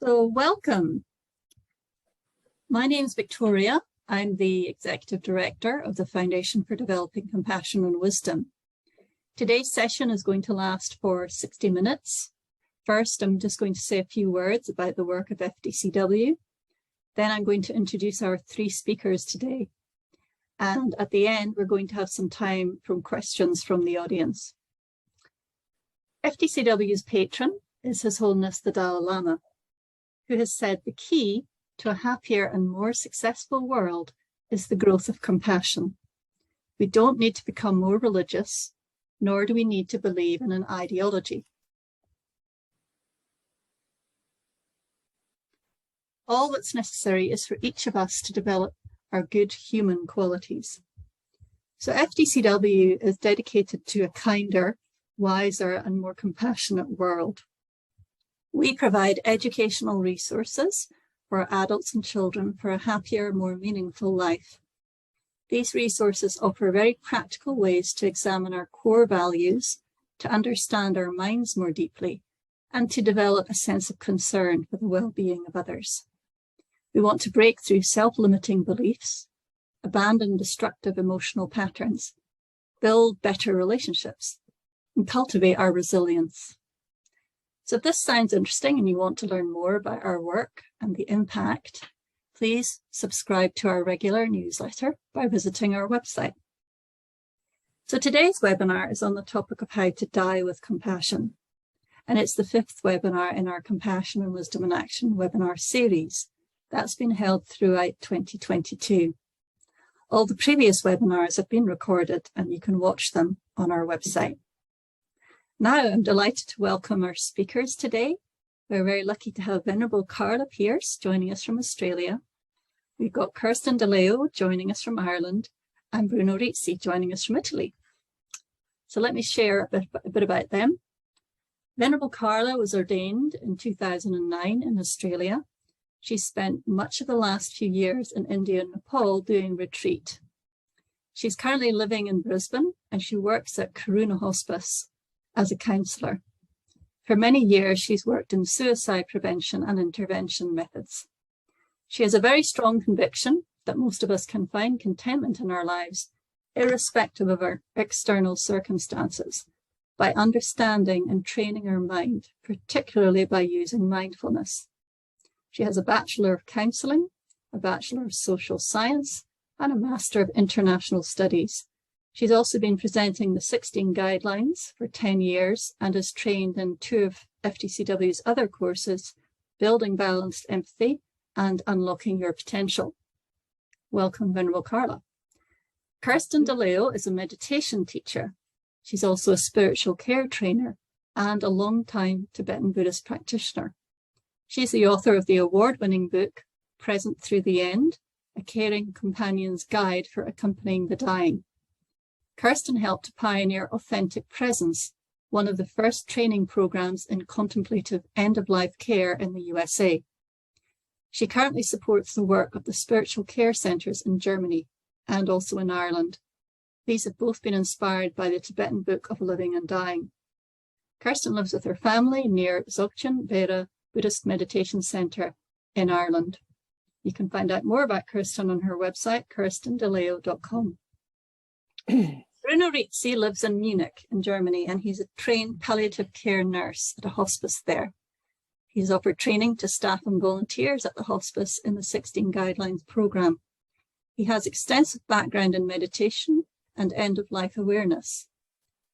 So welcome. My name is Victoria. I'm the Executive Director of the Foundation for Developing Compassion and Wisdom. Today's session is going to last for 60 minutes. First, I'm just going to say a few words about the work of FDCW. Then I'm going to introduce our three speakers today. And at the end, we're going to have some time for questions from the audience. FDCW's patron is His Holiness the Dalai Lama, who has said the key to a happier and more successful world is the growth of compassion. We don't need to become more religious, nor do we need to believe in an ideology. All that's necessary is for each of us to develop our good human qualities. So FDCW is dedicated to a kinder, wiser, and more compassionate world. We provide educational resources for adults and children for a happier, more meaningful life. These resources offer very practical ways to examine our core values, to understand our minds more deeply, and to develop a sense of concern for the well-being of others. We want to break through self-limiting beliefs, abandon destructive emotional patterns, build better relationships, and cultivate our resilience. So if this sounds interesting and you want to learn more about our work and the impact, please subscribe to our regular newsletter by visiting our website. So today's webinar is on the topic of how to die with compassion. And it's the fifth webinar in our Compassion and Wisdom in Action webinar series. That's been held throughout 2022. All the previous webinars have been recorded and you can watch them on our website. Now I'm delighted to welcome our speakers today. We're very lucky to have Venerable Carla Pearse joining us from Australia. We've got Kirsten DeLeo joining us from Ireland and Bruno Rizzi joining us from Italy. So let me share a bit about them. Venerable Carla was ordained in 2009 in Australia. She spent much of the last few years in India and Nepal doing retreat. She's currently living in Brisbane and she works at Karuna Hospice as a counsellor. For many years, she's worked in suicide prevention and intervention methods. She has a very strong conviction that most of us can find contentment in our lives, irrespective of our external circumstances, by understanding and training our mind, particularly by using mindfulness. She has a Bachelor of Counselling, a Bachelor of Social Science, and a Master of International Studies. She's also been presenting the 16 guidelines for 10 years and is trained in 2 of FDCW's other courses, Building Balanced Empathy and Unlocking Your Potential. Welcome, Venerable Carla. Kirsten DeLeo is a meditation teacher. She's also a spiritual care trainer and a long-time Tibetan Buddhist practitioner. She's the author of the award-winning book, Present Through the End, A Caring Companion's Guide for Accompanying the Dying. Kirsten helped to pioneer Authentic Presence, one of the first training programs in contemplative end-of-life care in the USA. She currently supports the work of the spiritual care centres in Germany and also in Ireland. These have both been inspired by the Tibetan Book of Living and Dying. Kirsten lives with her family near Dzogchen Vera Buddhist Meditation Centre in Ireland. You can find out more about Kirsten on her website, kirstendeleo.com. Bruno Rizzi lives in Munich in Germany and he's a trained palliative care nurse at a hospice there. He's offered training to staff and volunteers at the hospice in the 16 Guidelines programme. He has extensive background in meditation and end-of-life awareness.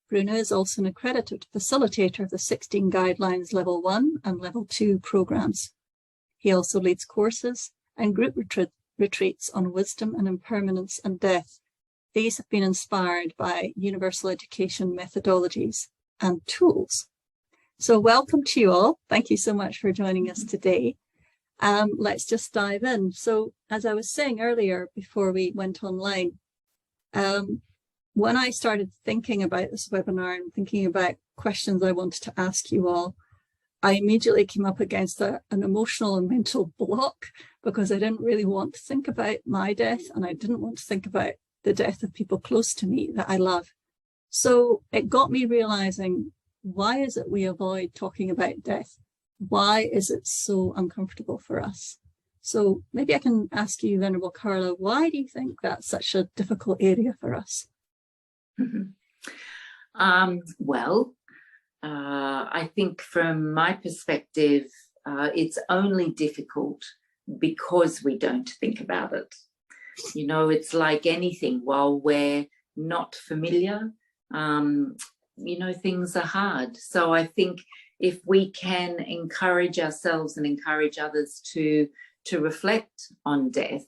Bruno is also an accredited facilitator of the 16 Guidelines Level 1 and Level 2 programmes. He also leads courses and group retreats on wisdom and impermanence and death. These have been inspired by universal education methodologies and tools. So welcome to you all. Thank you so much for joining us today. Let's just dive in. So as I was saying earlier before we went online, when I started thinking about this webinar and thinking about questions I wanted to ask you all, I immediately came up against an emotional and mental block because I didn't really want to think about my death and I didn't want to think about the death of people close to me that I love. So it got me realizing, why is it we avoid talking about death? why is it so uncomfortable for us? So maybe I can ask you, Venerable Carla, why do you think that's such a difficult area for us? Well, I think from my perspective, it's only difficult because we don't think about it. You know, it's like anything. While we're not familiar, you know, things are hard. So I think if we can encourage ourselves and encourage others to reflect on death,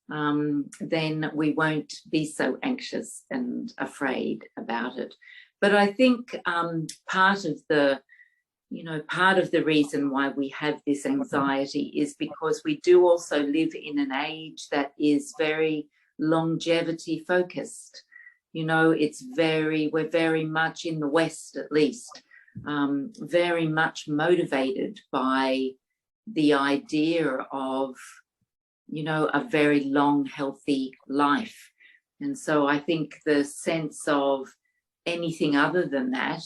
then we won't be so anxious and afraid about it. But I think part of the reason why we have this anxiety is because we do also live in an age that is very longevity focused. You know, we're very much in the West, at least, very much motivated by the idea of, you know, a very long, healthy life. And so I think the sense of anything other than that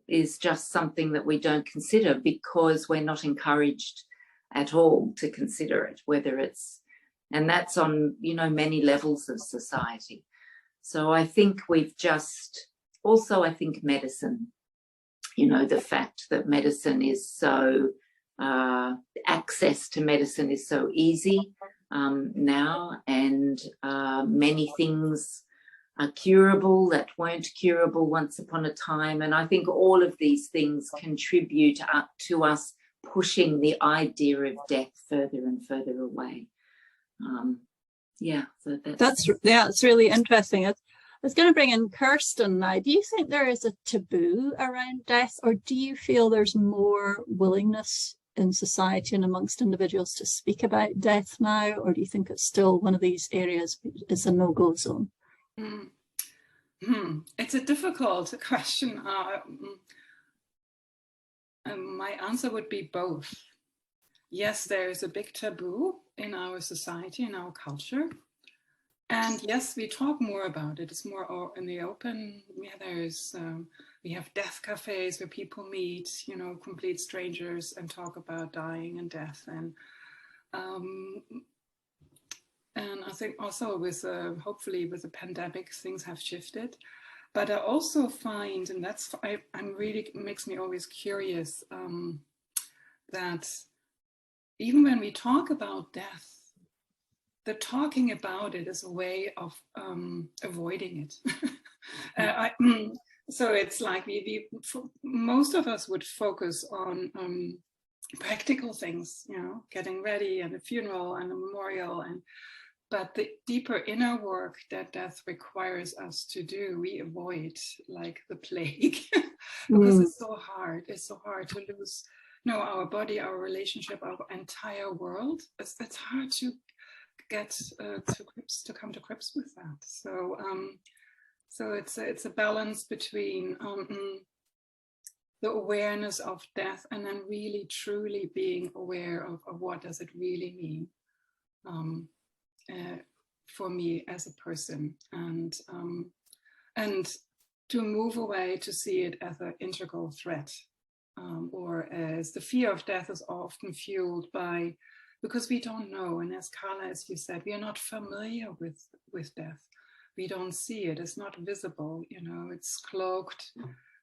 is just something that we don't consider because we're not encouraged at all to consider it, and that's on, you know, many levels of society. So I think I think medicine, you know, the fact that medicine is so, access to medicine is so easy now, and many things are curable that weren't curable once upon a time. And I think all of these things contribute to us pushing the idea of death further and further away. So it's really interesting. I was going to bring in Kirsten now. Do you think there is a taboo around death, or do you feel there's more willingness in society and amongst individuals to speak about death now, or do you think it's still one of these areas is a no-go zone? It's a difficult question. My answer would be both. Yes, there is a big taboo in our society, in our culture. And yes, we talk more about it. It's more in the open. We have death cafes where people meet, you know, complete strangers, and talk about dying and death. And I think also with hopefully with the pandemic, things have shifted. But I also find, and I'm really makes me always curious, that even when we talk about death, the talking about it is a way of avoiding it. So it's like most of us would focus on practical things, you know, getting ready and a funeral and a memorial, but the deeper inner work that death requires us to do, we avoid like the plague because it's so hard. It's so hard to lose, you know, our body, our relationship, our entire world. It's hard to get to come to grips with that. So it's a balance between the awareness of death and then really truly being aware of what does it really mean for me as a person, and to move away to see it as an integral threat, or as the fear of death is often fueled by, because we don't know, and as Carla, as you said, we are not familiar with death. We don't see it. It's not visible, you know, it's cloaked,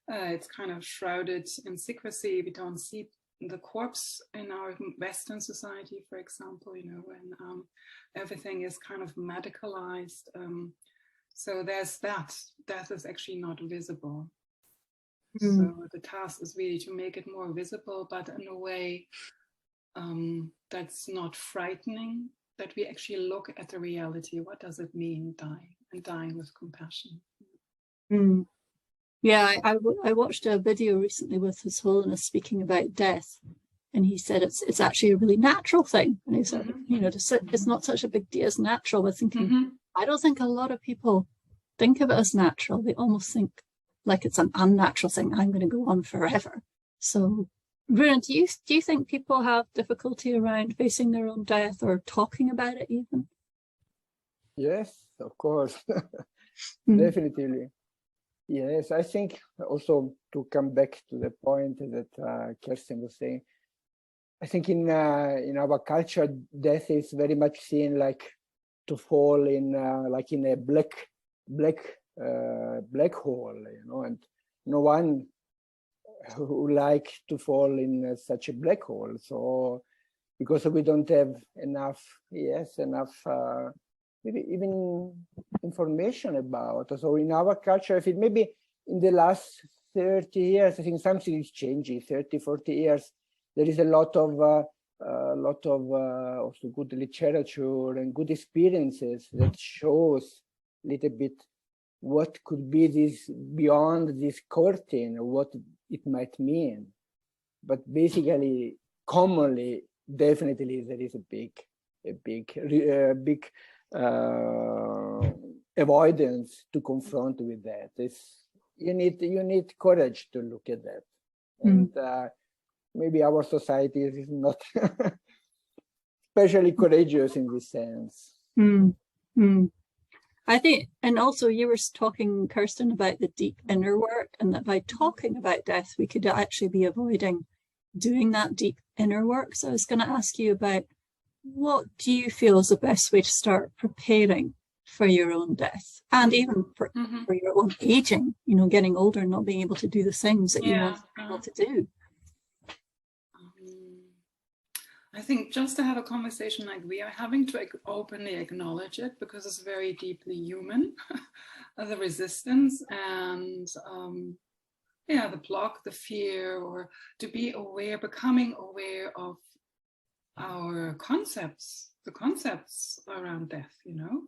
it's kind of shrouded in secrecy. We don't see the corpse in our Western society, for example, you know, when everything is kind of medicalized. So there's that. Death is actually not visible. So the task is really to make it more visible, but in a way that's not frightening, that we actually look at the reality. What does it mean, dying, and dying with compassion? Yeah, I watched a video recently with His Holiness speaking about death, and he said it's actually a really natural thing. And he said, you know, it's not such a big deal, it's natural. We're thinking, I don't think a lot of people think of it as natural. They almost think like it's an unnatural thing. I'm going to go on forever. So, Bruno, do you think people have difficulty around facing their own death or talking about it even? Yes, of course, definitely. Yes, I think also to come back to the point that Kirsten was saying, I think in our culture, death is very much seen like to fall in like in a black hole, you know, and no one who like to fall in such a black hole. So because we don't have enough, maybe even information about. So in our culture, I think maybe in the last 30 years, I think something is changing. 30, 40 years, there is a lot of also good literature and good experiences that shows a little bit what could be this beyond this curtain, what it might mean. But basically, commonly, definitely there is a big avoidance to confront with that. You need courage to look at that, and maybe our society is not especially courageous in this sense. I think, and also you were talking, Kirsten, about the deep inner work, and that by talking about death, we could actually be avoiding doing that deep inner work. So I was going to ask you about, what do you feel is the best way to start preparing for your own death, and even for your own aging, you know, getting older and not being able to do the things that you want to be able to do? I think just to have a conversation like we are having, to openly acknowledge it, because it's very deeply human, the resistance and the block, the fear, or to be aware, becoming aware of our concepts, the concepts around death, you know.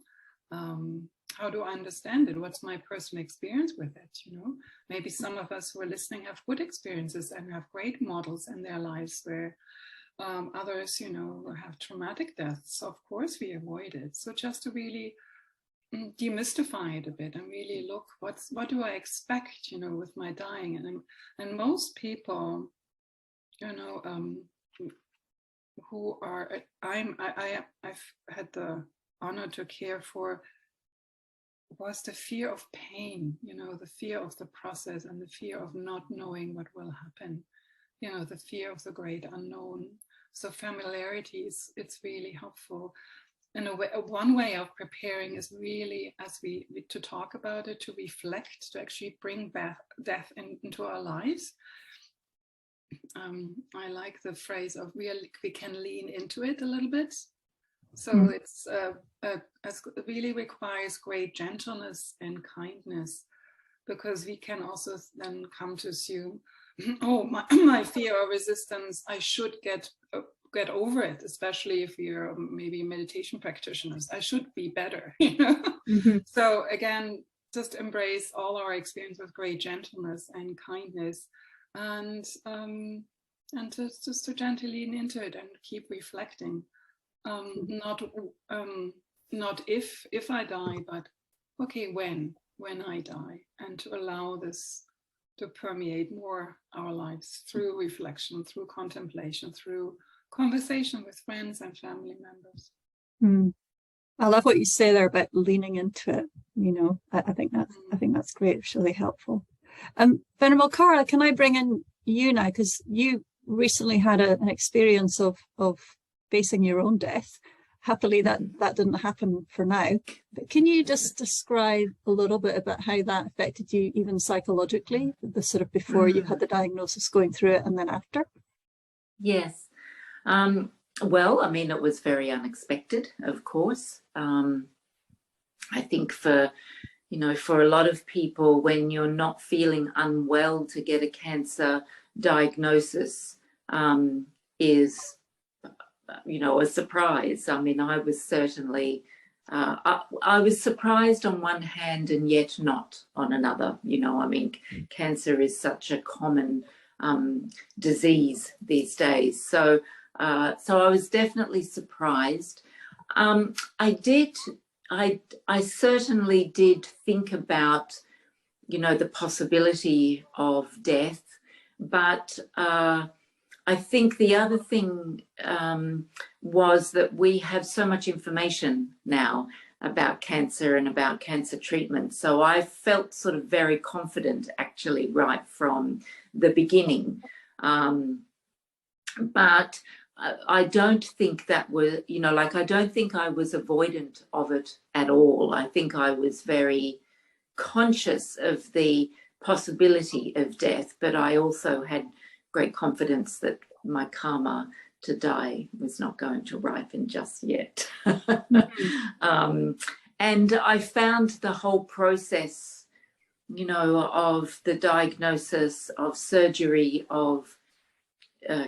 How do I understand it? What's my personal experience with it, you know? Maybe some of us who are listening have good experiences and have great models in their lives where others, you know, have traumatic deaths. So of course we avoid it. So just to really demystify it a bit and really look, what do I expect, you know, with my dying? And most people, you know, who are, I've had the honor to care for, was the fear of pain, you know, the fear of the process and the fear of not knowing what will happen, you know, the fear of the great unknown. So familiarity it's really helpful. And one way of preparing is really, as we to talk about it, to reflect, to actually bring death into our lives. I like the phrase of we can lean into it a little bit. So it's it really requires great gentleness and kindness, because we can also then come to assume, oh, my fear or resistance, I should get over it, especially if you're maybe meditation practitioners. I should be better, you know. So again, just embrace all our experience with great gentleness and kindness, and just to gently lean into it and keep reflecting. Not if I die, but okay, when I die, and to allow this to permeate more our lives through reflection, through contemplation, through conversation with friends and family members. I love what you say there about leaning into it. You know, I think that's great. It's really helpful. Venerable Carla, can I bring in you now, because you recently had an experience of facing your own death. Happily, that didn't happen for now. But can you just describe a little bit about how that affected you, even psychologically, the sort of before you had the diagnosis, going through it, and then after? Yes. Well, I mean, it was very unexpected, of course. I think for a lot of people, when you're not feeling unwell, to get a cancer diagnosis is, you know, a surprise. I mean, I was certainly, I was surprised on one hand and yet not on another. You know, I mean, cancer is such a common disease these days. So I was definitely surprised. I certainly did think about, you know, the possibility of death, but I think the other thing was that we have so much information now about cancer and about cancer treatment. So I felt sort of very confident, actually, right from the beginning. But I don't think that was, you know, like, I don't think I was avoidant of it at all. I think I was very conscious of the possibility of death, but I also had great confidence that my karma to die was not going to ripen just yet. And I found the whole process, you know, of the diagnosis, of surgery, of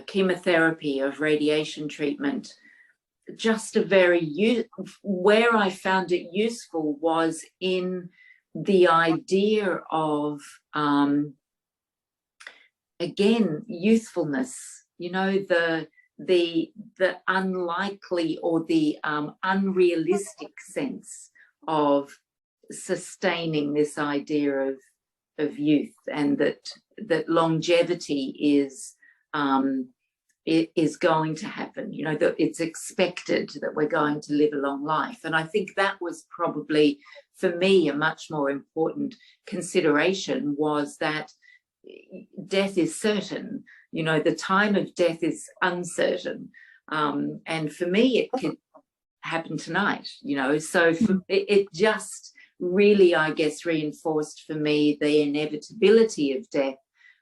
chemotherapy, of radiation treatment, just a very, where I found it useful was in the idea of, again, youthfulness, you know, the unlikely or the unrealistic sense of sustaining this idea of youth, and that longevity is going to happen, you know, that it's expected that we're going to live a long life. And I think that was probably, for me, a much more important consideration, was that death is certain, you know, the time of death is uncertain. And for me, it could happen tonight, you know, so it just really, I guess, reinforced for me the inevitability of death,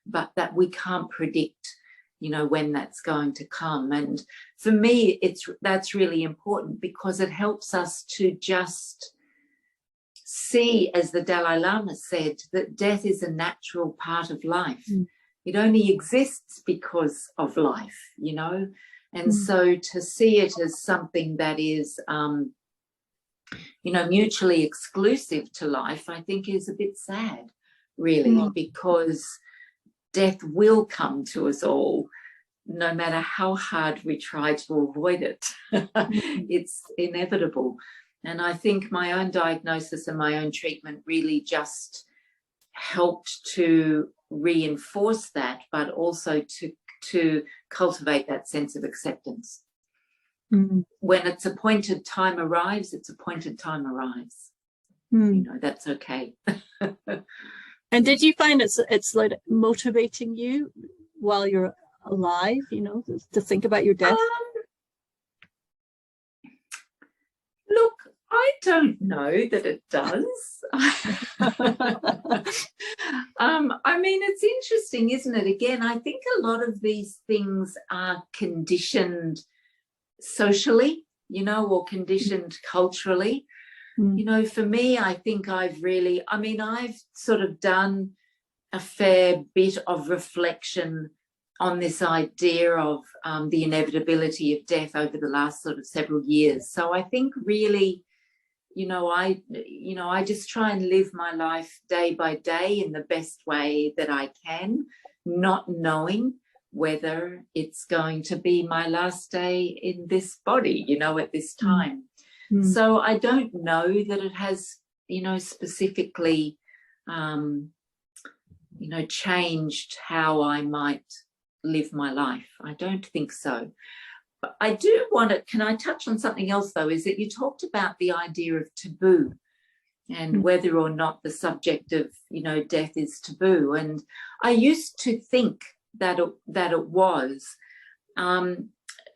but that we can't predict, you know, when that's going to come. And for me, that's really important, because it helps us to just see, as the Dalai Lama said, that death is a natural part of life. It only exists because of life, you know. And so to see it as something that is, you know, mutually exclusive to life, I think is a bit sad, really, because death will come to us all, no matter how hard we try to avoid it. It's inevitable. And I think my own diagnosis and my own treatment really just helped to reinforce that, but also to cultivate that sense of acceptance. When its appointed time arrives, its appointed time arrives. You know, that's okay. And did you find it's like motivating you while you're alive, you know, to think about your death? Look, I don't know that it does. I mean, it's interesting, isn't it? Again, I think a lot of these things are conditioned socially, you know, or conditioned culturally. You know, for me, I think I've sort of done a fair bit of reflection on this idea of the inevitability of death over the last sort of several years. So I think really, I just try and live my life day by day in the best way that I can, not knowing whether it's going to be my last day in this body, you know, at this time. So I don't know that it has, you know, specifically, changed how I might live my life. I don't think so. But I do want to, can I touch on something else though, is that you talked about the idea of taboo and whether or not the subject of, you know, death is taboo. And I used to think that it was,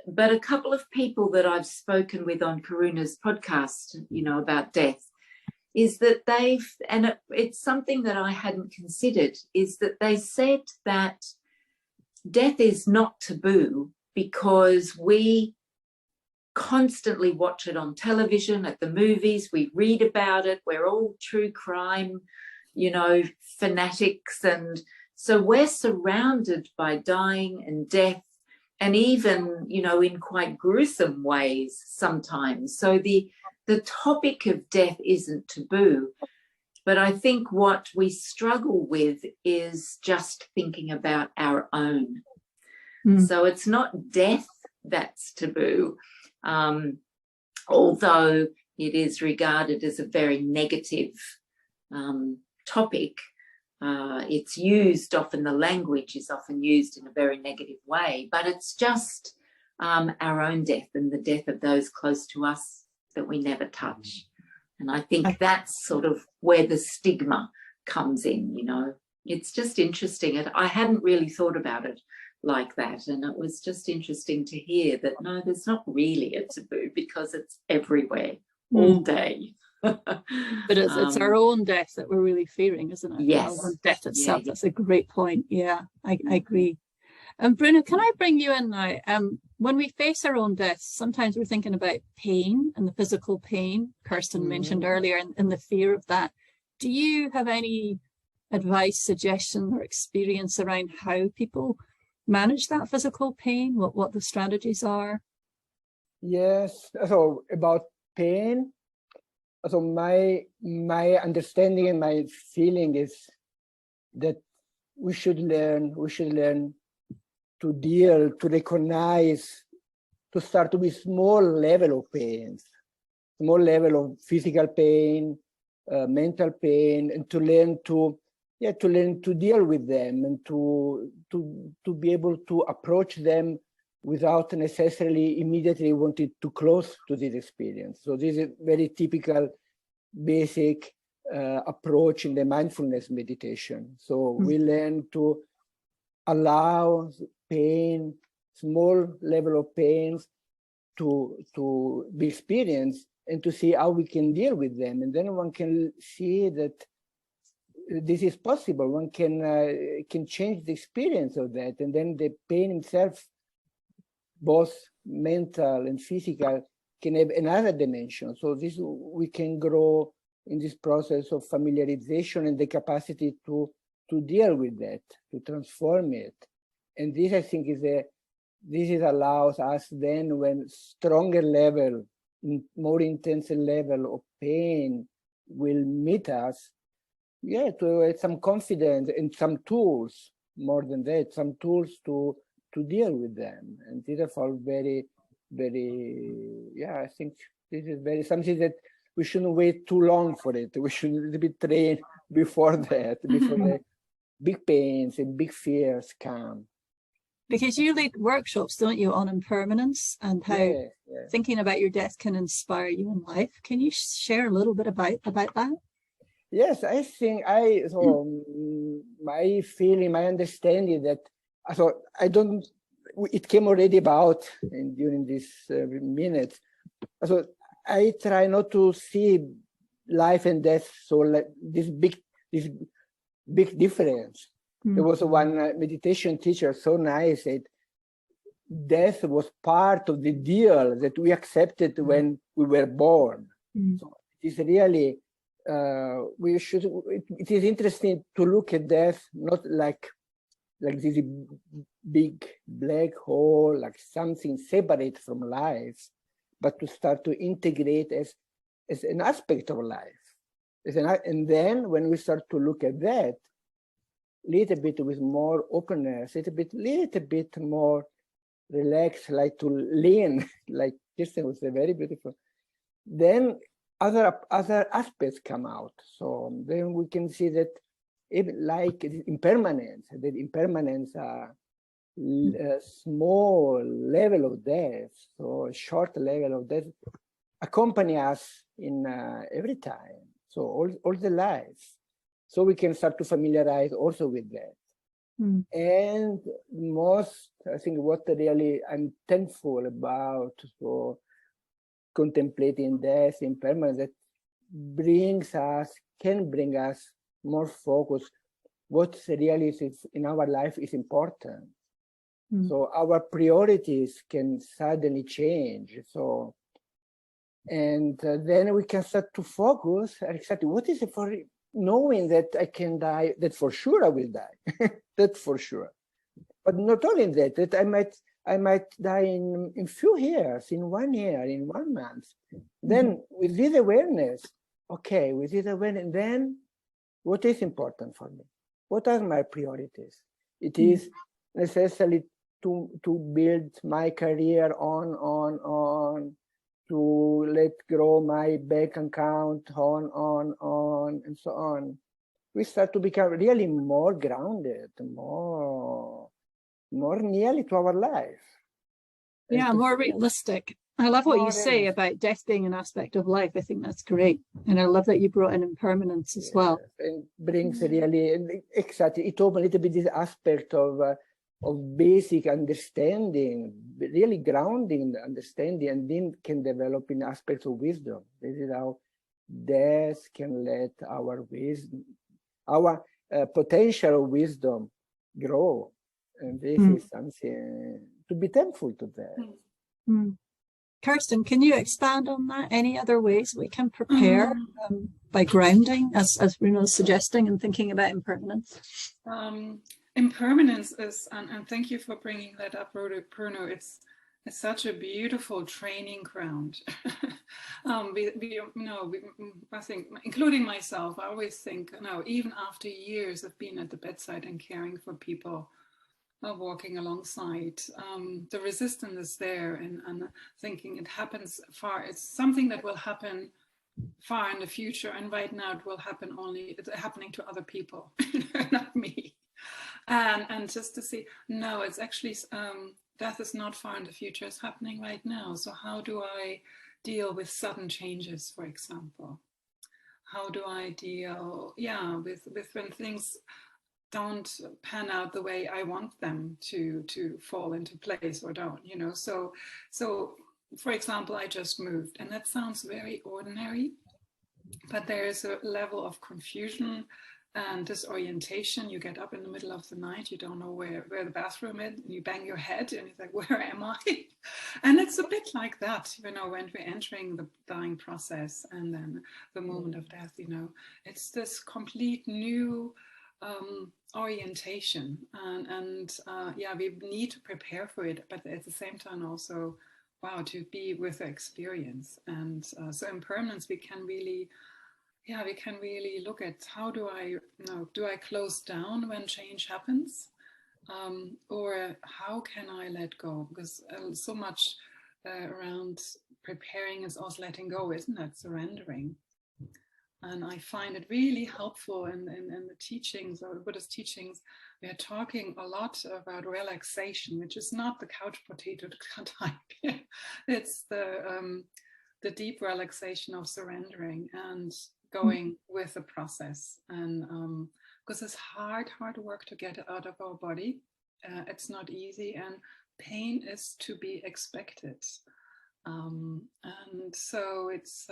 but a couple of people that I've spoken with on Karuna's podcast, you know, about death, is that it's something that I hadn't considered, is that they said that death is not taboo because we constantly watch it on television, at the movies, we read about it, we're all true crime, you know, fanatics. And so we're surrounded by dying and death, and even, you know, in quite gruesome ways sometimes. So the topic of death isn't taboo. But I think what we struggle with is just thinking about our own. So it's not death that's taboo, although it is regarded as a very negative topic. It's used often, the language is often used in a very negative way, but it's just our own death and the death of those close to us that we never touch. And I think that's sort of where the stigma comes in, you know. It's just interesting. I hadn't really thought about it like that. And it was just interesting to hear that, no, there's not really a taboo because it's everywhere, all day. But it's our own death that we're really fearing, isn't it? Yes. Our own death itself. Yeah. That's a great point. Yeah, I agree. Bruno, can I bring you in now? When we face our own deaths, sometimes we're thinking about pain and the physical pain Kirsten mentioned earlier, and the fear of that. Do you have any advice, suggestion, or experience around how people manage that physical pain? What the strategies are? Yes. So about pain, so my understanding and my feeling is that we should learn to deal, to recognize, to start with small level of pains, small level of physical pain, mental pain, and to learn to deal with them, and to be able to approach them without necessarily immediately wanting to close to this experience. So this is a very typical, basic approach in the mindfulness meditation. So we learn to allow pain, small level of pains to be experienced, and to see how we can deal with them. And then one can see that this is possible. One can change the experience of that, and then the pain itself, both mental and physical, can have another dimension. So this, we can grow in this process of familiarization and the capacity to deal with that, to transform it. And this, I think, this allows us then, when stronger level, more intense level of pain will meet us, to have some confidence and some tools, more than that, some tools to deal with them. And these are all very, very, I think this is very something that we shouldn't wait too long for it. We should be trained before that, before the big pains and big fears come. Because you lead workshops, don't you, on impermanence and how thinking about your death can inspire you in life. Can you share a little bit about that? Yes, I think my feeling, my understanding that, it came already about during this minute. So I try not to see life and death so like this big difference. There was one meditation teacher, so nice, said death was part of the deal that we accepted when we were born. So it is really, it is interesting to look at death not like this big black hole, like something separate from life, but to start to integrate as an aspect of life. And then when we start to look at that, little bit with more openness, little bit more relaxed, like to lean, like Kirsten was very beautiful. Then other aspects come out. So then we can see that even like impermanence, a small level of death, so a short level of death, accompany us in every time. So all the life. So we can start to familiarize also with that. And most, I think, what really I'm thankful about for contemplating death, impermanence, that can bring us more focus. What really is in our life is important. So our priorities can suddenly change. So, and then we can start to focus exactly what is it for. Knowing that I can die, that for sure I will die, that's for sure. But not only that I might die in few years, in 1 year, in 1 month. Then with this awareness, then what is important for me? What are my priorities? It is necessarily to build my career on, to let grow my bank account on, and so on. We start to become really more grounded, more nearly to our life. Yeah, more realistic. I love what you say about death being an aspect of life. I think that's great. And I love that you brought in impermanence as well. And brings really, exactly, it opens a little bit this aspect of basic understanding, really grounding the understanding, and then can develop in aspects of wisdom. This is how death can let our wisdom, our potential wisdom grow. And this is something to be thankful to that. Kirsten, can you expand on that? Any other ways we can prepare by grounding, as Bruno is suggesting, and thinking about impermanence? Impermanence is, and thank you for bringing that up, Bruno. It's such a beautiful training ground. I think, including myself, I always think, even after years of being at the bedside and caring for people, walking alongside, the resistance is there, and thinking it happens far. It's something that will happen far in the future, and right now it will happen only, it's happening to other people, not me. And just to see, no, it's actually, death is not far in the future, it's happening right now. So how do I deal with sudden changes, for example? How do I deal, with when things don't pan out the way I want them to fall into place, or don't, So for example, I just moved, and that sounds very ordinary, but there is a level of confusion and disorientation. You get up in the middle of the night, you don't know where the bathroom is, and you bang your head and it's like, where am I? And it's a bit like that, when we're entering the dying process, and then the moment of death, it's this complete new orientation, and we need to prepare for it, but at the same time also, wow, to be with the experience. And so impermanence, we can really look at, how do I close down when change happens, or how can I let go? Because so much around preparing is also letting go, isn't it? Surrendering. And I find it really helpful in the teachings, or the Buddhist teachings. We are talking a lot about relaxation, which is not the couch potato type. It's the deep relaxation of surrendering and going with the process. And because it's hard work to get it out of our body. It's not easy, and pain is to be expected. And so it's...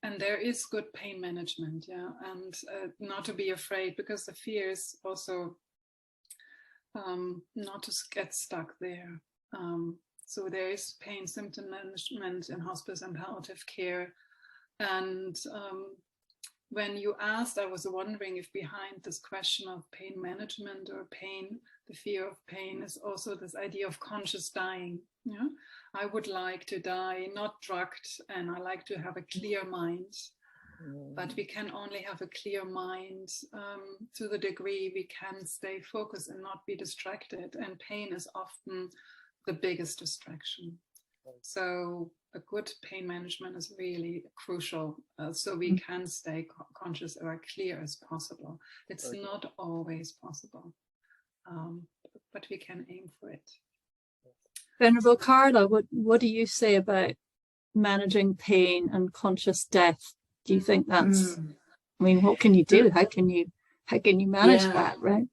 and there is good pain management, and not to be afraid, because the fear is also not to get stuck there. So there is pain symptom management in hospice and palliative care. And when you asked, I was wondering if behind this question of pain management or pain, the fear of pain, is also this idea of conscious dying. I would like to die not drugged, and I like to have a clear mind. But we can only have a clear mind to the degree we can stay focused and not be distracted. And pain is often the biggest distraction. So a good pain management is really crucial, so we can stay conscious or clear as possible. It's not always possible, but we can aim for it. Venerable Carla, what do you say about managing pain and conscious death? Do you think that's, I mean, what can you do? How can you manage that, right?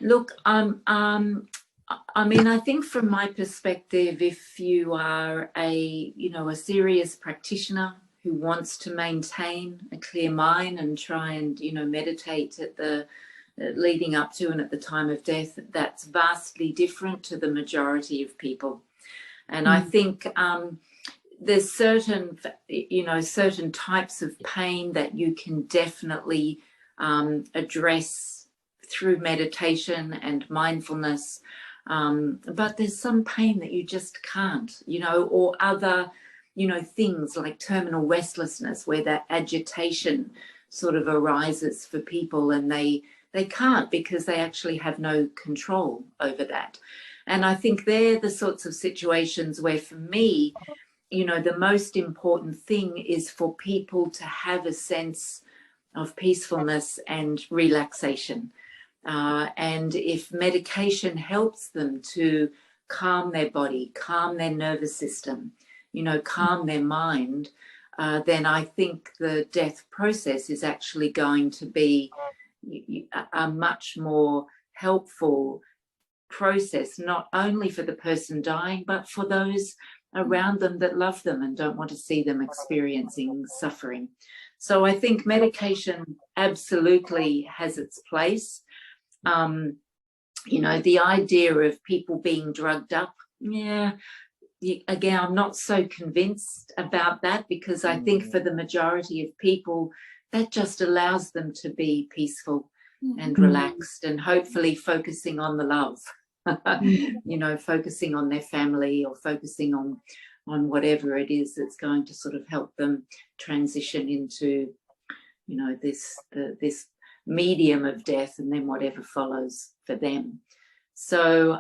Look, I mean, I think from my perspective, if you are a serious practitioner who wants to maintain a clear mind and try and, meditate at the leading up to and at the time of death, that's vastly different to the majority of people. And I think there's certain types of pain that you can definitely address through meditation and mindfulness. But there's some pain that you just can't, or other, things like terminal restlessness, where that agitation sort of arises for people, and they can't, because they actually have no control over that. And I think they're the sorts of situations where, for me, the most important thing is for people to have a sense of peacefulness and relaxation. And if medication helps them to calm their body, calm their nervous system, calm their mind, then I think the death process is actually going to be a much more helpful process, not only for the person dying, but for those around them that love them and don't want to see them experiencing suffering. So I think medication absolutely has its place. You know, the idea of people being drugged up, yeah, again, I'm not so convinced about that, because I think for the majority of people, that just allows them to be peaceful and relaxed and hopefully focusing on the love, you know, focusing on their family or focusing on whatever it is that's going to sort of help them transition into, you know, this medium of death and then whatever follows for them. So,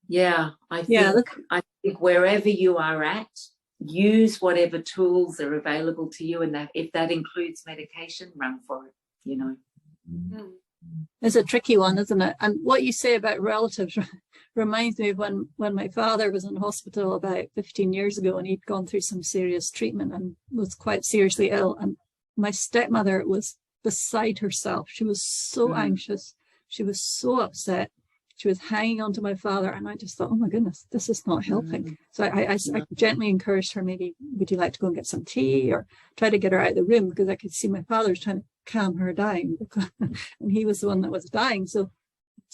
yeah, I think wherever you are at, use whatever tools are available to you, and that if that includes medication, run for it, you know. It's a tricky one, isn't it? And what you say about relatives reminds me of when my father was in hospital about 15 years ago, and he'd gone through some serious treatment and was quite seriously ill. And my stepmother was beside herself. She was so anxious. She was so upset. She was hanging on to my father, and I just thought, oh my goodness, this is not helping. So I gently encouraged her, maybe, would you like to go and get some tea, or try to get her out of the room, because I could see my father was trying to calm her down, and he was the one that was dying. So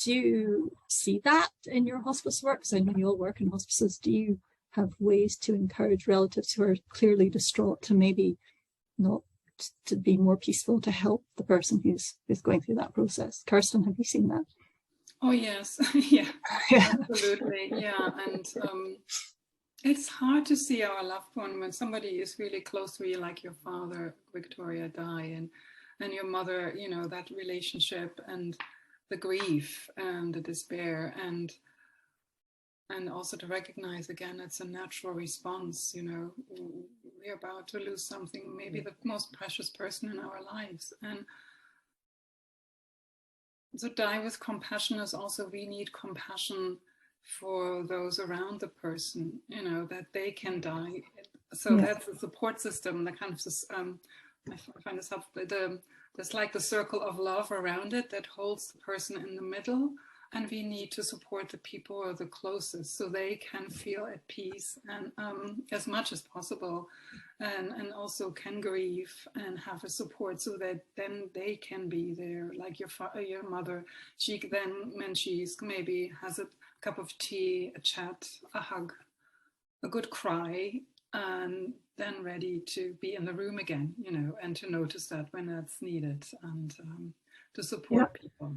do you see that in your hospice work? Because I know you all work in hospices. Do you have ways to encourage relatives who are clearly distraught to maybe not to be more peaceful, to help the person who's going through that process? Kirsten, have you seen that? Oh yes, yeah, absolutely, yeah. And it's hard to see our loved one when somebody is really close to you, like your father, Victoria, die, and your mother, you know, that relationship and the grief and the despair, and also to recognize again, it's a natural response. You know, we're about to lose something, maybe the most precious person in our lives, and so die with compassion is also, we need compassion for those around the person, you know, that they can die. So that's the support system, the kind of, I find this helpful, there's like the circle of love around it that holds the person in the middle, and we need to support the people who are the closest so they can feel at peace and as much as possible, and also can grieve and have a support so that then they can be there, like your mother. She then, when she's maybe has a cup of tea, a chat, a hug, a good cry, and then ready to be in the room again, you know, and to notice that when that's needed, and to support people.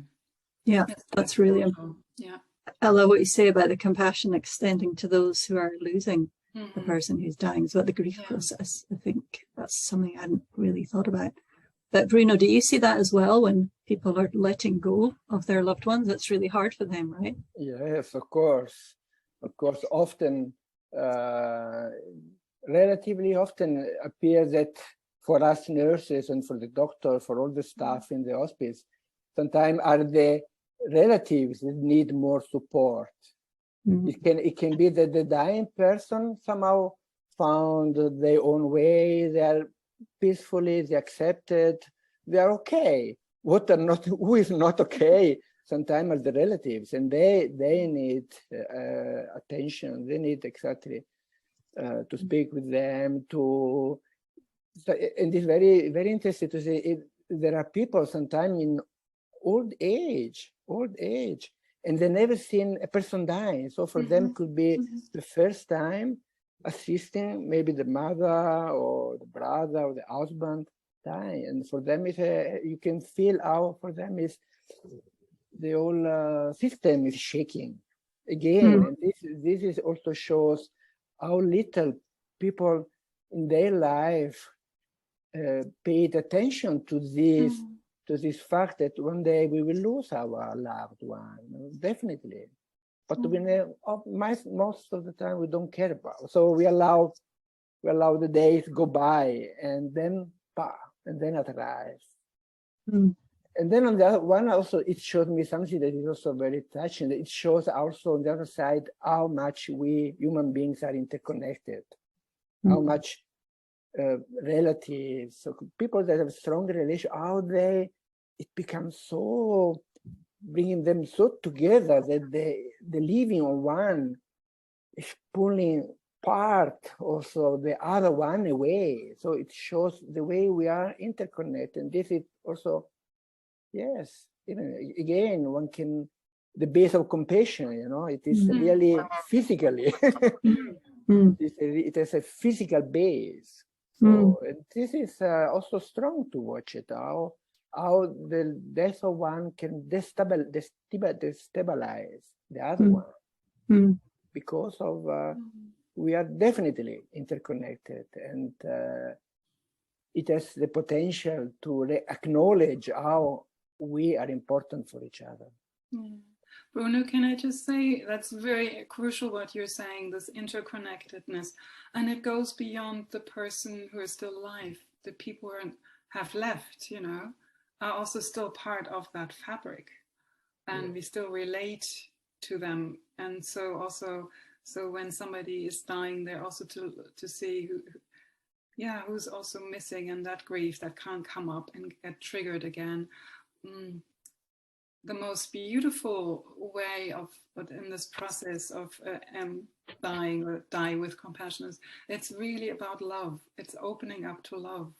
Yeah, that's really important. Yeah. I love what you say about the compassion extending to those who are losing the person who's dying, so the grief process. I think that's something I hadn't really thought about. But Bruno, do you see that as well when people are letting go of their loved ones? It's really hard for them, right? Yes, of course. Of course, often, relatively often appears that for us nurses and for the doctor, for all the staff in the hospice, sometimes are the relatives that need more support. It can be that the dying person somehow found their own way, they are peacefully, they accepted, they are okay. Who is not okay sometimes are the relatives, and they need attention, they need exactly to speak with them, and it's very, very interesting to see there are people sometimes in old age, and they never seen a person dying. So for them could be the first time assisting maybe the mother or the brother or the husband dying. And for them, you can feel how for them is the whole system is shaking again. And this is also shows how little people in their life paid attention to this. To this fact that one day we will lose our loved one, definitely. But we know, most of the time we don't care about. So we allow the days go by, and then it arrives. And then on the other one also, it showed me something that is also very touching. It shows also on the other side how much we human beings are interconnected, how much relatives, so people that have strong relation, how it becomes so bringing them so together that the living of one is pulling part also the other one away. So it shows the way we are interconnected. And this is also, yes, again, one can, the base of compassion, it is really physically, it has a physical base. So this is also strong to watch it, how the death of one can destabilize the other one, because of we are definitely interconnected, and it has the potential to acknowledge how we are important for each other. Bruno, can I just say that's very crucial what you're saying, this interconnectedness, and it goes beyond the person who is still alive. The people who have left, are also still part of that fabric, and we still relate to them. And so also, when somebody is dying, they're also to see who's also missing, and that grief that can't come up and get triggered again. The most beautiful way in this process of dying or die with compassion is it's really about love. It's opening up to love,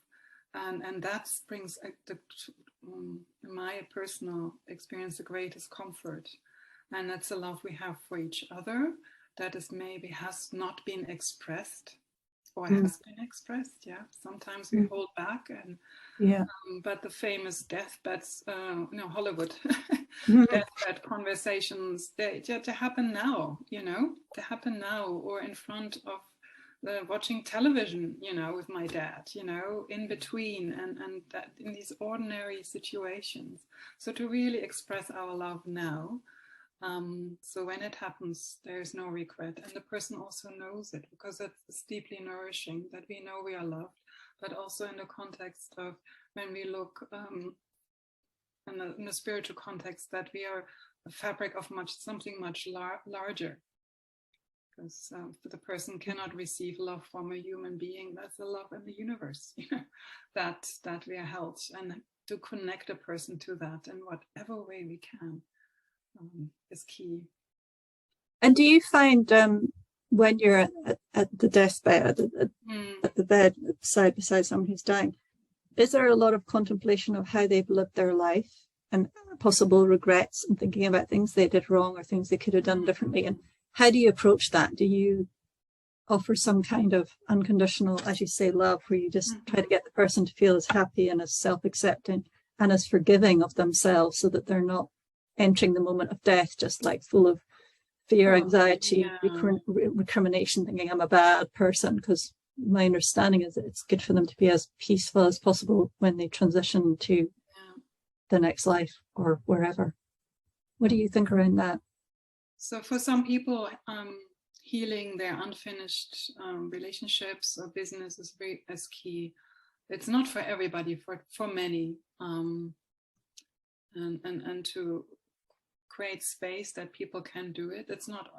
and that brings in my personal experience the greatest comfort, and that's the love we have for each other that is maybe has not been expressed or has been expressed. Sometimes we hold back, and but the famous deathbeds, Hollywood deathbed conversations, they happen now, they happen now, or in front of watching television, with my dad, in between, and that in these ordinary situations. So to really express our love now, so when it happens, there's no regret, and the person also knows it, because it's deeply nourishing that we know we are loved, but also in the context of when we look in a spiritual context, that we are a fabric of something much larger, because the person cannot receive love from a human being. That's the love in the universe, that we are held, and to connect a person to that in whatever way we can is key. And do you find when you're at the deathbed, at the bed beside someone who's dying, is there a lot of contemplation of how they've lived their life and possible regrets and thinking about things they did wrong or things they could have done differently? And how do you approach that? Do you offer some kind of unconditional, as you say, love, where you just try to get the person to feel as happy and as self-accepting and as forgiving of themselves, so that they're not entering the moment of death just like full of fear, anxiety, recrimination, thinking I'm a bad person? Because my understanding is that it's good for them to be as peaceful as possible when they transition to the next life or wherever. What do you think around that? So for some people, healing their unfinished relationships or business is key. It's not for everybody, for many, and to create space that people can do it. It's not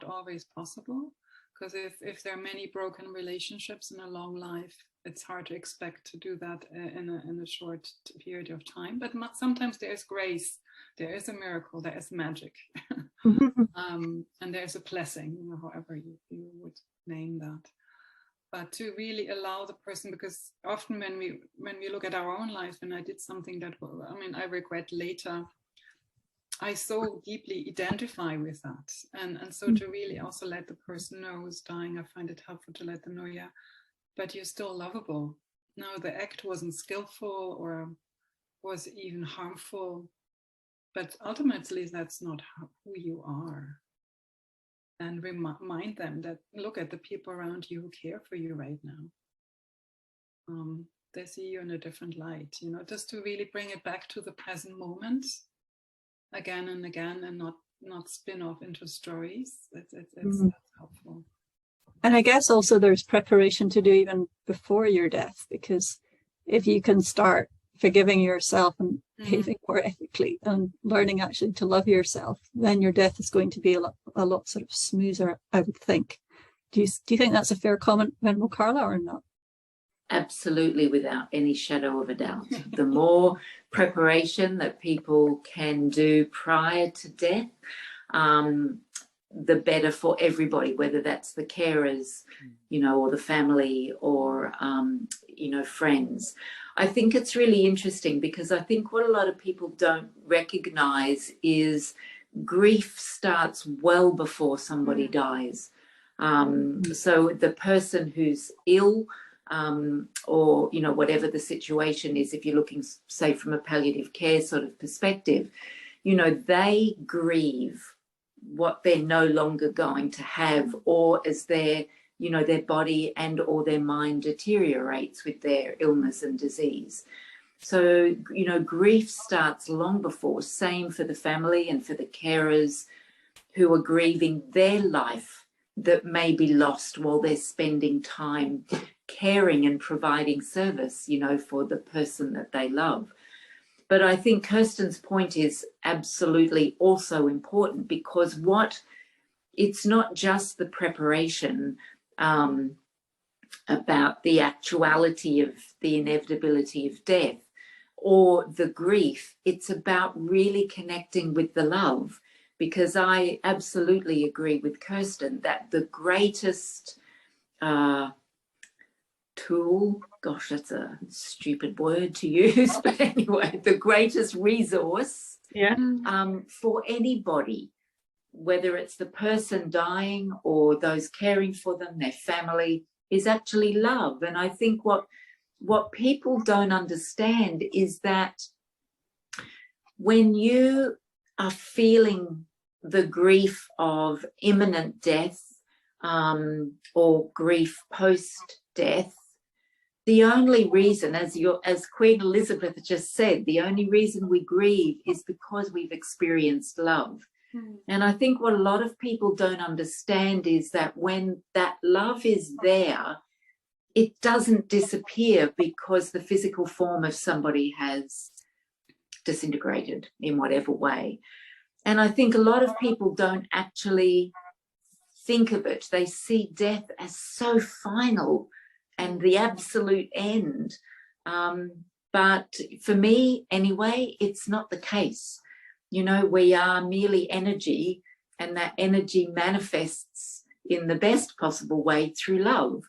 always possible, because if there are many broken relationships in a long life, it's hard to expect to do that in a short period of time. But sometimes there is grace, there is a miracle, there is magic, and there's a blessing, however you would name that. But to really allow the person, because often when we look at our own lives, when I did something that, I regret later, I so deeply identify with that. And so to really also let the person know who's dying, I find it helpful to let them know, but you're still lovable. No, the act wasn't skillful or was even harmful, but ultimately that's not who you are. And remind them that, look at the people around you who care for you right now. They see you in a different light, just to really bring it back to the present moment again and again, and not spin off into stories. That's helpful. And I guess also there's preparation to do even before your death, because if you can start forgiving yourself and behaving more ethically and learning actually to love yourself, then your death is going to be a lot sort of smoother, I would think. Do you think that's a fair comment, Venerable Carla, or not? absolutely, without any shadow of a doubt. The more preparation that people can do prior to death, the better for everybody, whether that's the carers, you know, or the family, or, you know, friends. I think it's really interesting, because I think what a lot of people don't recognize is grief starts well before somebody dies. So the person who's ill, or, you know, whatever the situation is, if you're looking, say, from a palliative care sort of perspective, you know, they grieve what they're no longer going to have, or as their, you know, their body and or their mind deteriorates with their illness and disease. So, you know, grief starts long before. Same for the family and for the carers who are grieving their life that may be lost while they're spending time caring and providing service, you know, for the person that they love. But I think Kirsten's point is absolutely also important, because it's not just the preparation about the actuality of the inevitability of death or the grief. It's about really connecting with the love, because I absolutely agree with Kirsten that the greatest tool, gosh, that's a stupid word to use, but anyway, the greatest resource for anybody, whether it's the person dying or those caring for them, their family, is actually love. And I think what people don't understand is that when you are feeling the grief of imminent death, or grief post-death, the only reason, as Queen Elizabeth just said, the only reason we grieve is because we've experienced love. And I think what a lot of people don't understand is that when that love is there, it doesn't disappear because the physical form of somebody has disintegrated in whatever way. And I think a lot of people don't actually think of it. They see death as so final and the absolute end. But for me, anyway, it's not the case. You know, we are merely energy, and that energy manifests in the best possible way through love.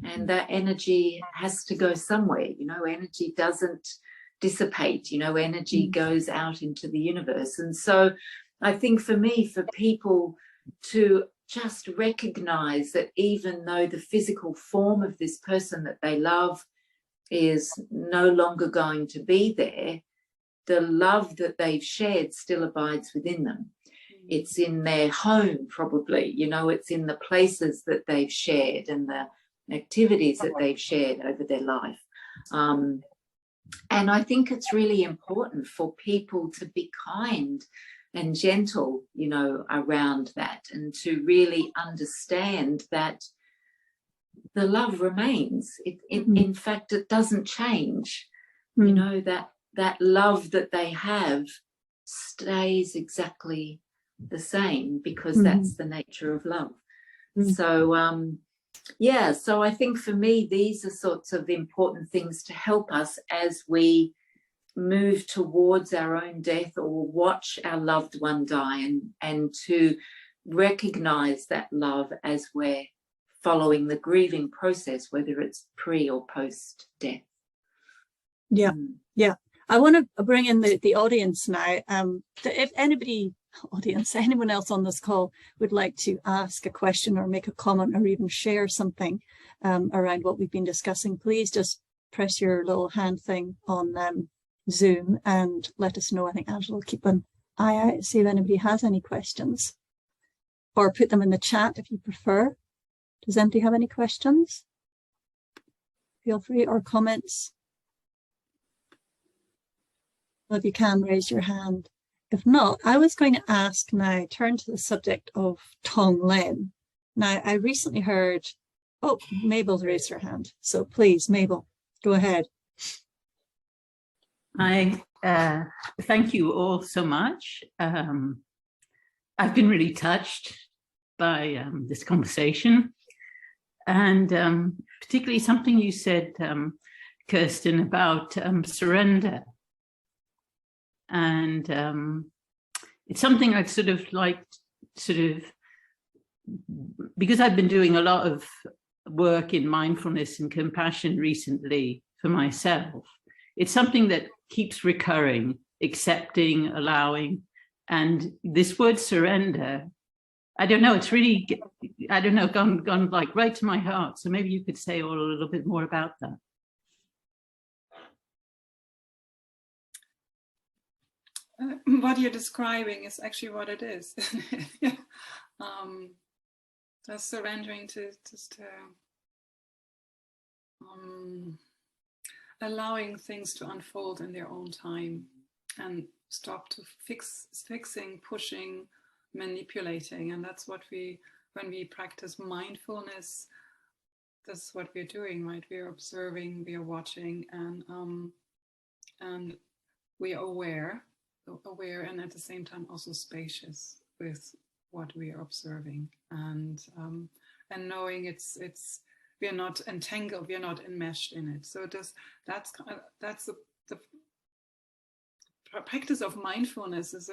And that energy has to go somewhere. You know, energy doesn't dissipate. You know, energy goes out into the universe. And so I think for me, for people to just recognize that even though the physical form of this person that they love is no longer going to be there, the love that they've shared still abides within them. It's in their home, probably, you know, it's in the places that they've shared and the activities that they've shared over their life. And I think it's really important for people to be kind and gentle, you know, around that, and to really understand that the love remains. In fact, it doesn't change. You know, that love that they have stays exactly the same, because that's the nature of love. So, yeah, so I think for me, these are sorts of important things to help us as we move towards our own death or watch our loved one die, and to recognize that love as we're following the grieving process, whether it's pre or post death. Yeah. I want to bring in the audience now. If anyone else on this call would like to ask a question or make a comment or even share something around what we've been discussing, please just press your little hand thing on Zoom and let us know. I think Angela will keep an eye out to see if anybody has any questions, or put them in the chat if you prefer. Does anybody have any questions? Feel free, or comments. Well, if you can, raise your hand. If not, I was going to ask now, turn to the subject of Tonglen. Now, I recently heard, oh, Mabel's raised her hand. So please, Mabel, go ahead. I thank you all so much. I've been really touched by this conversation. And particularly something you said, Kirsten, about surrender. And it's something I've sort of liked, because I've been doing a lot of work in mindfulness and compassion recently for myself. It's something that keeps recurring, accepting, allowing, and this word surrender, I don't know, it's really, I don't know, gone like right to my heart. So maybe you could say a little bit more about that. What you're describing is actually what it is. Just surrendering to just allowing things to unfold in their own time and stop to fixing, pushing, manipulating. And that's what when we practice mindfulness, that's what we're doing, right? We're observing, we are watching, and we are aware, and at the same time also spacious with what we are observing, and knowing it's we are not entangled, we are not enmeshed in it. So that's the practice of mindfulness is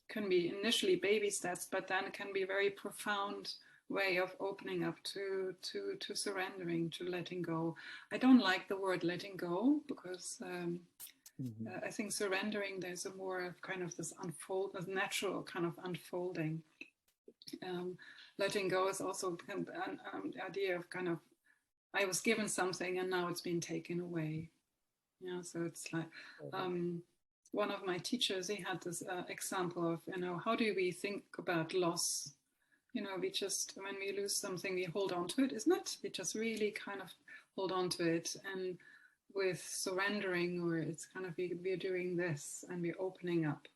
can be initially baby steps, but then it can be a very profound way of opening up to surrendering, to letting go. I don't like the word letting go because I think surrendering, there's a more kind of this natural kind of unfolding. Letting go is also the idea of kind of, I was given something and now it's been taken away. Yeah, so it's like, one of my teachers, he had this example of, how do we think about loss? We just, when we lose something, we hold on to it, isn't it? We just really kind of hold on to it. And with surrendering, or it's kind of, we're doing this and we're opening up.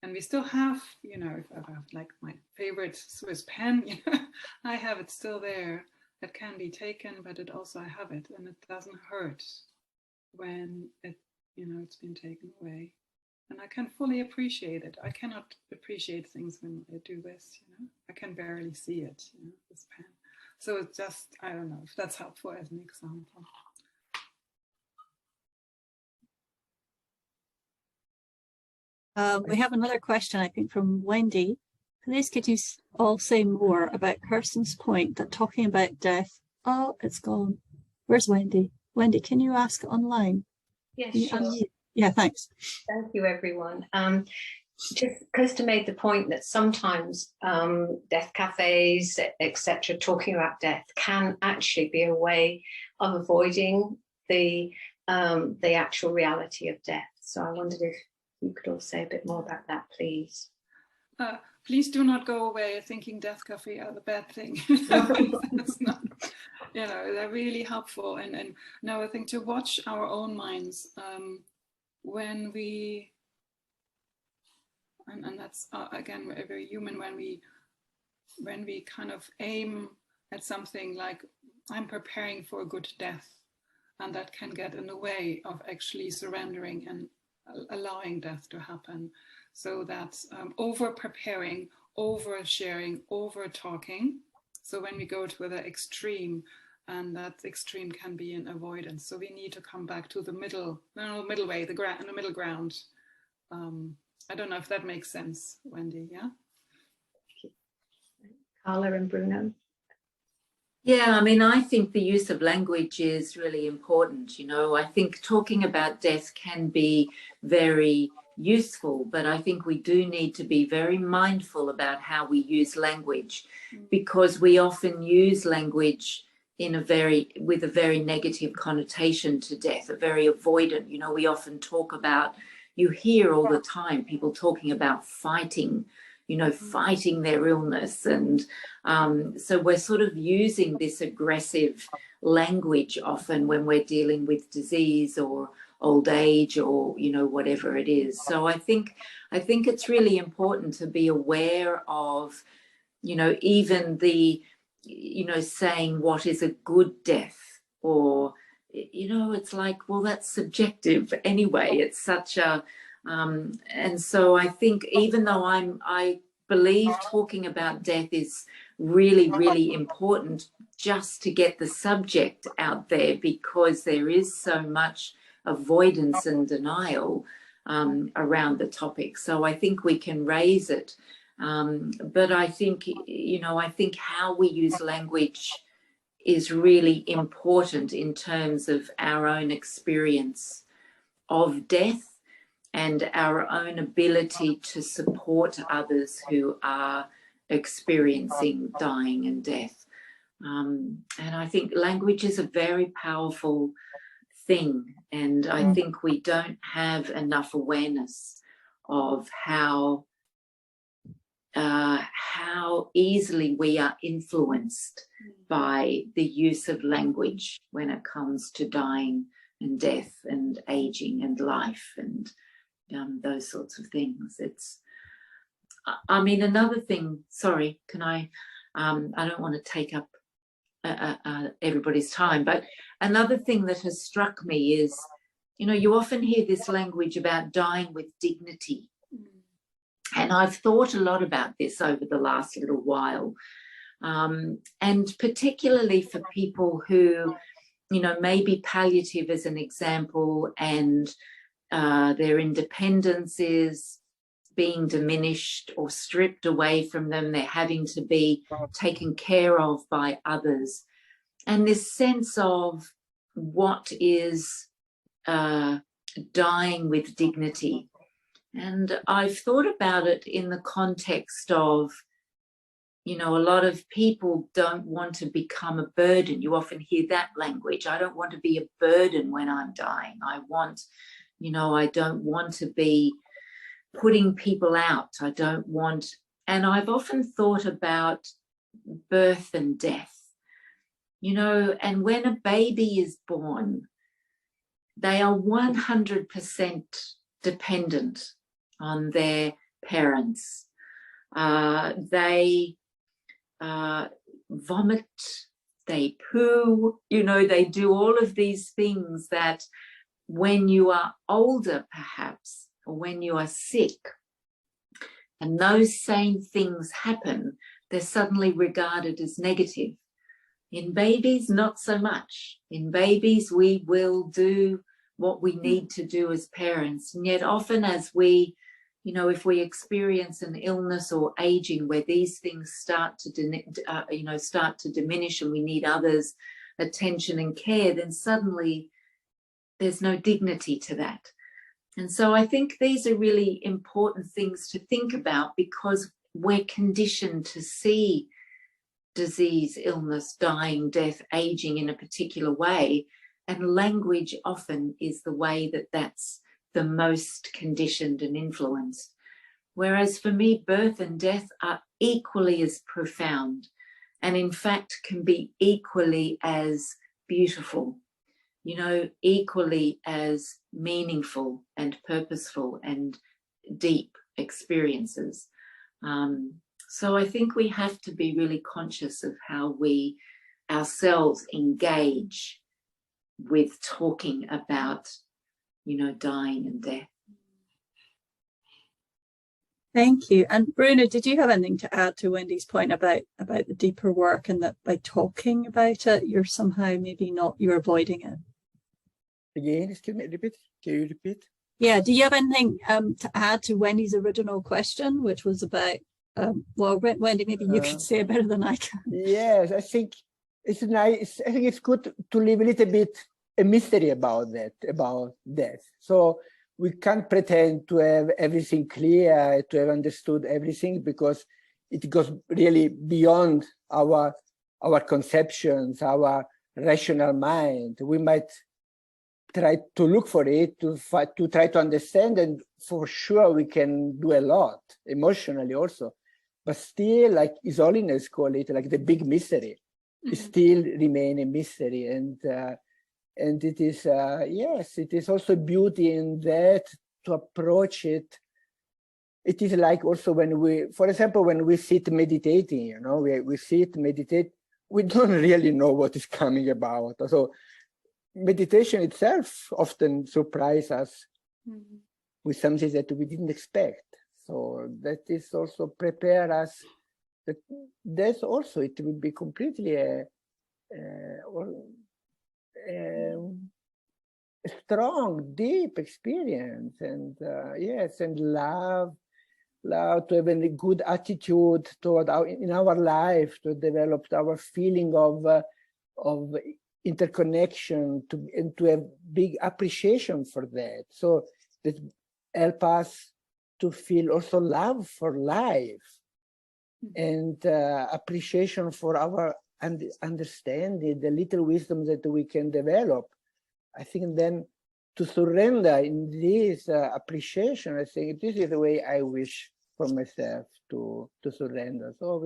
And we still have, if I have like my favorite Swiss pen, I have it still there. It can be taken, but it also, I have it, and it doesn't hurt when it, it's been taken away. And I can fully appreciate it. I cannot appreciate things when I do this, I can barely see it, this pen. So it's just, I don't know if that's helpful as an example. We have another question, I think, from Wendy. Please could you all say more about Kirsten's point that talking about death, oh, it's gone. Where's Wendy? Wendy, can you ask online? Yes, sure. Yeah, thanks. Thank you, everyone. Just Kirsten made the point that sometimes death cafes, etc., talking about death can actually be a way of avoiding the actual reality of death. So I wondered if you could all say a bit more about that, please. Please do not go away thinking death cafe are the bad thing. That's not, they're really helpful. And now I think to watch our own minds when we, and that's again very human, when we kind of aim at something like, I'm preparing for a good death, and that can get in the way of actually surrendering and allowing death to happen. So that's over preparing, over sharing, over talking. So when we go to the extreme, and that extreme can be an avoidance. So we need to come back to the middle way, the middle ground. I don't know if that makes sense, Wendy. Yeah. Carla and Bruno. Yeah, I mean, I think the use of language is really important. I think talking about death can be very useful, but I think we do need to be very mindful about how we use language, because we often use language with a very negative connotation to death, a very avoidant. We often talk about, you hear all the time people talking about fighting, fighting their illness. And so we're sort of using this aggressive language often when we're dealing with disease or old age or, whatever it is. So I think it's really important to be aware of, even the, saying what is a good death, or, it's like, well, that's subjective anyway. It's such a, and so I think even though I believe talking about death is really, really important just to get the subject out there, because there is so much avoidance and denial around the topic. So I think we can raise it. But I think, I think how we use language is really important in terms of our own experience of death and our own ability to support others who are experiencing dying and death. And I think language is a very powerful thing, and I think we don't have enough awareness of how easily we are influenced by the use of language when it comes to dying and death and aging and life and those sorts of things. It's, I mean, another thing, sorry, can I don't want to take up everybody's time, but another thing that has struck me is, you often hear this language about dying with dignity. And I've thought a lot about this over the last little while. And particularly for people who, maybe palliative as an example, and their independence is being diminished or stripped away from them. They're having to be taken care of by others. And this sense of what is dying with dignity. And I've thought about it in the context of, a lot of people don't want to become a burden. You often hear that language. I don't want to be a burden when I'm dying. I want, I don't want to be putting people out. I don't want, and I've often thought about birth and death, and when a baby is born, they are 100% dependent on their parents. They vomit, they poo, they do all of these things that when you are older, perhaps, or when you are sick, and those same things happen, they're suddenly regarded as negative. In babies, not so much. In babies, we will do what we need to do as parents. And yet often as we, if we experience an illness or aging where these things start to diminish and we need others' attention and care, then suddenly there's no dignity to that. And so I think these are really important things to think about, because we're conditioned to see disease, illness, dying, death, aging in a particular way. And language often is the way that's the most conditioned and influenced. Whereas for me, birth and death are equally as profound, and in fact can be equally as beautiful, equally as meaningful and purposeful and deep experiences. So I think we have to be really conscious of how we ourselves engage with talking about, dying and death. Thank you. And Bruno, did you have anything to add to Wendy's point about the deeper work, and that by talking about it, you're somehow you're avoiding it? Again, excuse me, repeat. Can you repeat? Yeah. Do you have anything to add to Wendy's original question, which was about, well, Wendy, maybe you could say it better than I can. Yes, I think it's nice. I think it's good to leave a little bit a mystery about death. So we can't pretend to have everything clear, to have understood everything, because it goes really beyond our conceptions, our rational mind. We might try to look for it, to try to understand, and for sure we can do a lot emotionally also. But still, like His Holiness call it, like the big mystery, it still remain a mystery. And it is, yes, it is also beauty in that, to approach it. It is like also when we, for example, when we sit meditating, we sit, meditate, we don't really know what is coming about. So meditation itself often surprises us with something that we didn't expect. So that is also prepare us that death also, it will be completely a strong, deep experience, and yes, and love to have a good attitude toward in our life, to develop our feeling of interconnection, and to have big appreciation for that. So that help us to feel also love for life, and appreciation for our understanding, the little wisdom that we can develop. I think then to surrender in this appreciation, I think this is the way I wish for myself to surrender. So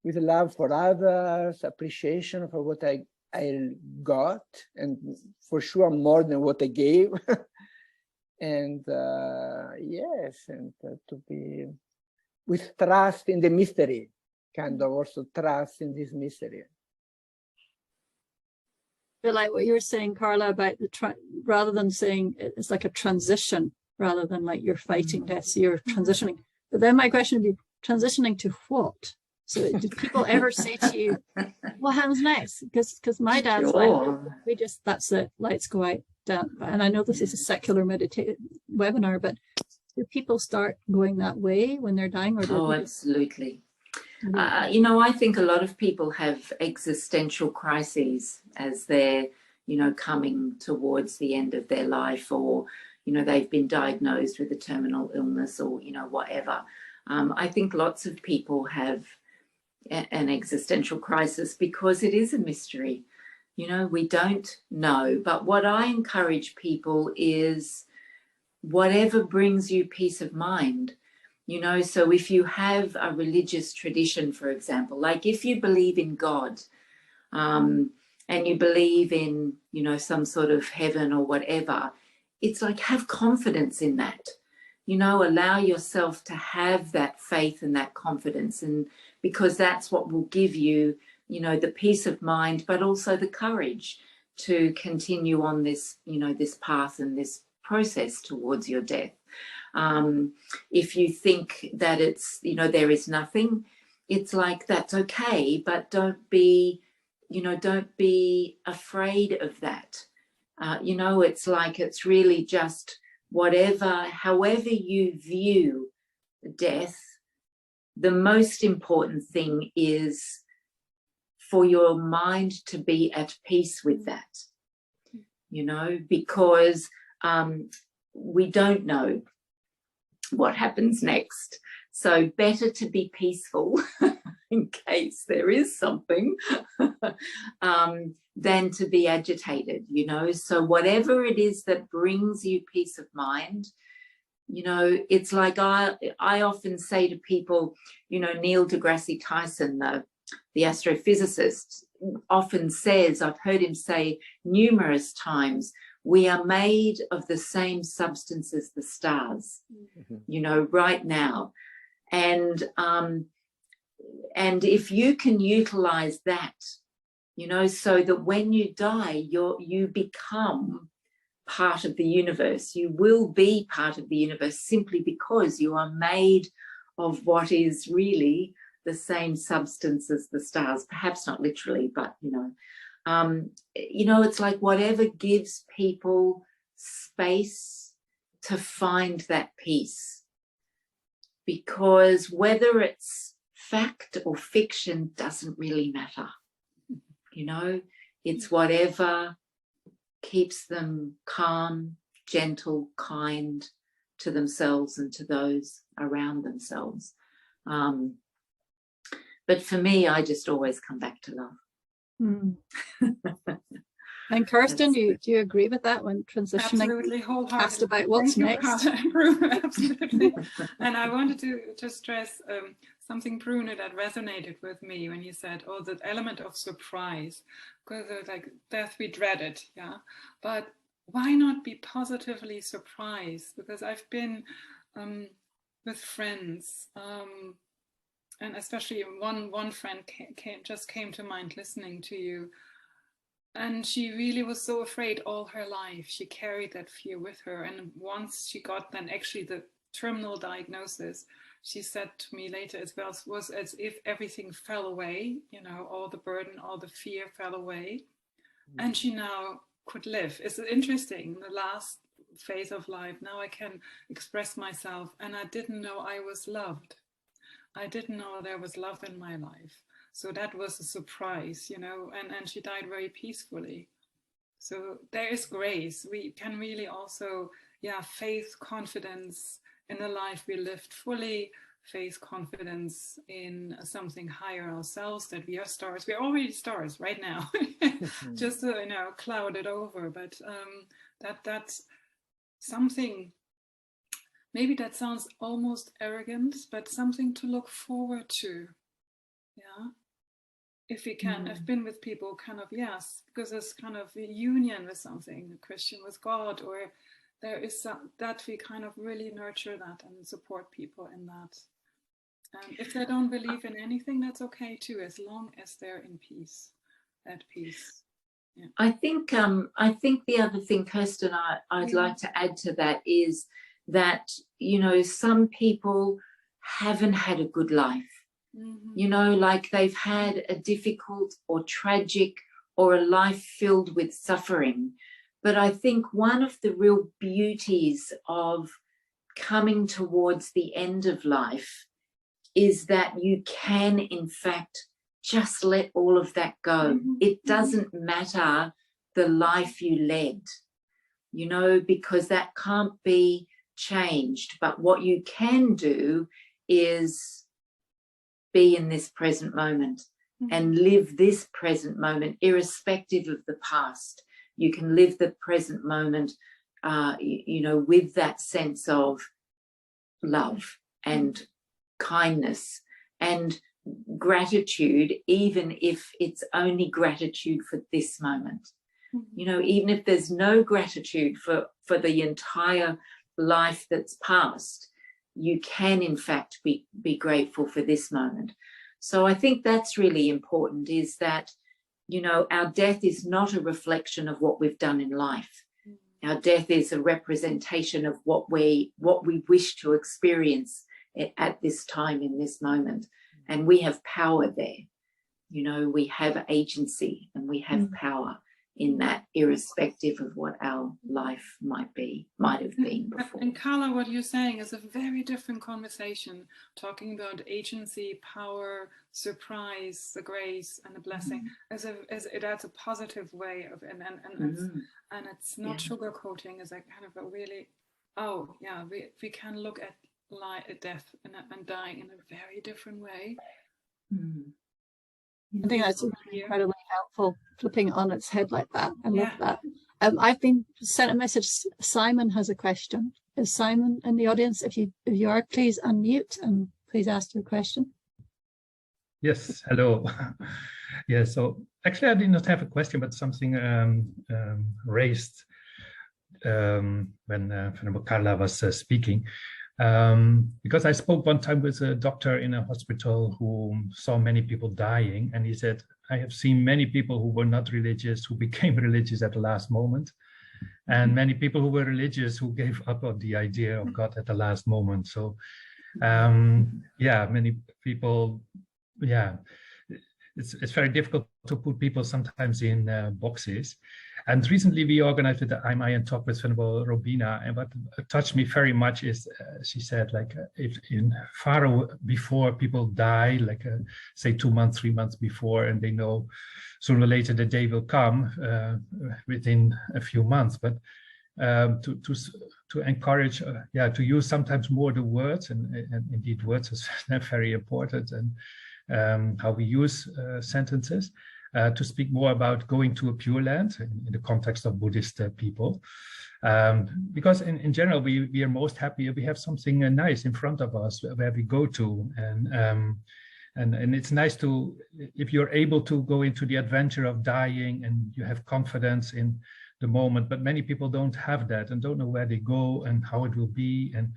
with love for others, appreciation for what I got, and for sure more than what I gave. And yes, and to be with trust in the mystery, kind of also trust in this mystery. I like what you were saying, Carla, about rather than saying it's like a transition, rather than like you're fighting death, so you're transitioning. But then my question would be, transitioning to what? So did people ever say to you, what happens next? Because my dad's like, that's it, lights go out. And I know this is a secular webinar, but do people start going that way when they're dying? Or absolutely. You know, I think a lot of people have existential crises as they're, you know, coming towards the end of their life, or, you know, they've been diagnosed with a terminal illness, or, you know, whatever. I think lots of people have an existential crisis because it is a mystery. You know, we don't know. But what I encourage people is whatever brings you peace of mind. You know, so if you have a religious tradition, for example, like if you believe in God, and you believe in, you know, some sort of heaven or whatever, it's like have confidence in that. You know, allow yourself to have that faith and that confidence, and because that's what will give you, you know, the peace of mind, but also the courage to continue on this, you know, this path and this process towards your death. If you think that it's, you know, there is nothing, it's like, that's okay, but don't be, you know, don't be afraid of that. You know, it's like, it's really just whatever, however you view death, the most important thing is for your mind to be at peace with that, you know, because we don't know what happens next. So better to be peaceful in case there is something than to be agitated, you know. So whatever it is that brings you peace of mind, you know, it's like I often say to people, you know, Neil deGrasse Tyson, the astrophysicist, often says, I've heard him say numerous times, we are made of the same substance as the stars, you know, right now. And if you can utilize that, you know, so that when you die, you become part of the universe. You will be part of the universe simply because you are made of what is really the same substance as the stars. Perhaps not literally, but, you know, it's like whatever gives people space to find that peace, because whether it's fact or fiction doesn't really matter. You know, it's whatever keeps them calm, gentle, kind to themselves and to those around themselves. But for me, I just always come back to love. And Kirsten, do you agree with that when transitioning? Absolutely, wholeheartedly. Asked about what's next. Absolutely. And I wanted to stress something, Bruno, that resonated with me when you said, oh, the element of surprise, because like death, we dread it, yeah. But why not be positively surprised? Because I've been with friends, and especially one friend just came to mind listening to you. And she really was so afraid all her life. She carried that fear with her. And once she got then actually the terminal diagnosis, she said to me later, it was as if everything fell away, you know, all the burden, all the fear fell away, and she now could live. It's interesting, the last phase of life, now I can express myself, and I didn't know I was loved. I didn't know there was love in my life. So that was a surprise, you know, and she died very peacefully. So there is grace. We can really also, faith, confidence in a life we lived fully, faith, confidence in something higher ourselves, that we are stars. We're already stars right now, just, you know, clouded over. But that's something, maybe that sounds almost arrogant, but something to look forward to. Yeah. If we can, I've been with people kind of, yes, because there's kind of a union with something, a Christian with God, or there is that we kind of really nurture that and support people in that. And if they don't believe in anything, that's okay too, as long as they're in peace, at peace. Yeah. I think the other thing, Kirsten, I'd like to add to that is that, you know, some people haven't had a good life. You know, like they've had a difficult or tragic or a life filled with suffering. But I think one of the real beauties of coming towards the end of life is that you can, in fact, just let all of that go. It doesn't matter the life you led, you know, because that can't be changed. But what you can do is be in this present moment and live this present moment irrespective of the past. You can live the present moment, you know, with that sense of love and kindness and gratitude, even if it's only gratitude for this moment. You know, even if there's no gratitude for the entire life that's passed, you can in fact be grateful for this moment. So I think that's really important, is that, you know, our death is not a reflection of what we've done in life. Our death is a representation of what we wish to experience at this time, in this moment. And we have power there. You know, we have agency and we have power in that, irrespective of what our life might have been before. And Carla, what you're saying is a very different conversation, talking about agency, power, surprise, the grace and the blessing, as it adds a positive way of, and it's not sugarcoating, is a kind of a really, we can look at death and dying in a very different way. I think that's incredibly helpful, flipping it on its head like that. I love that. I've been sent a message. Simon has a question. Is Simon in the audience? If you are, please unmute and please ask your question. Yes, hello. Yeah, so actually I did not have a question, but something raised when Carla was speaking. Because I spoke one time with a doctor in a hospital who saw many people dying, and he said, I have seen many people who were not religious who became religious at the last moment, and many people who were religious who gave up on the idea of God at the last moment. So many people, it's very difficult to put people sometimes in boxes. And recently we organized with the IMI talk with Venerable Robina, and what touched me very much is, she said, like, if before people die, like say 2 months, 3 months before, and they know sooner or later the day will come within a few months, but to encourage, to use sometimes more the words, and indeed words is very important, and how we use sentences. To speak more about going to a Pure Land in the context of Buddhist people. Because in general, we are most happy if we have something nice in front of us where we go to. And it's nice to, if you're able to go into the adventure of dying and you have confidence in the moment, but many people don't have that and don't know where they go and how it will be. And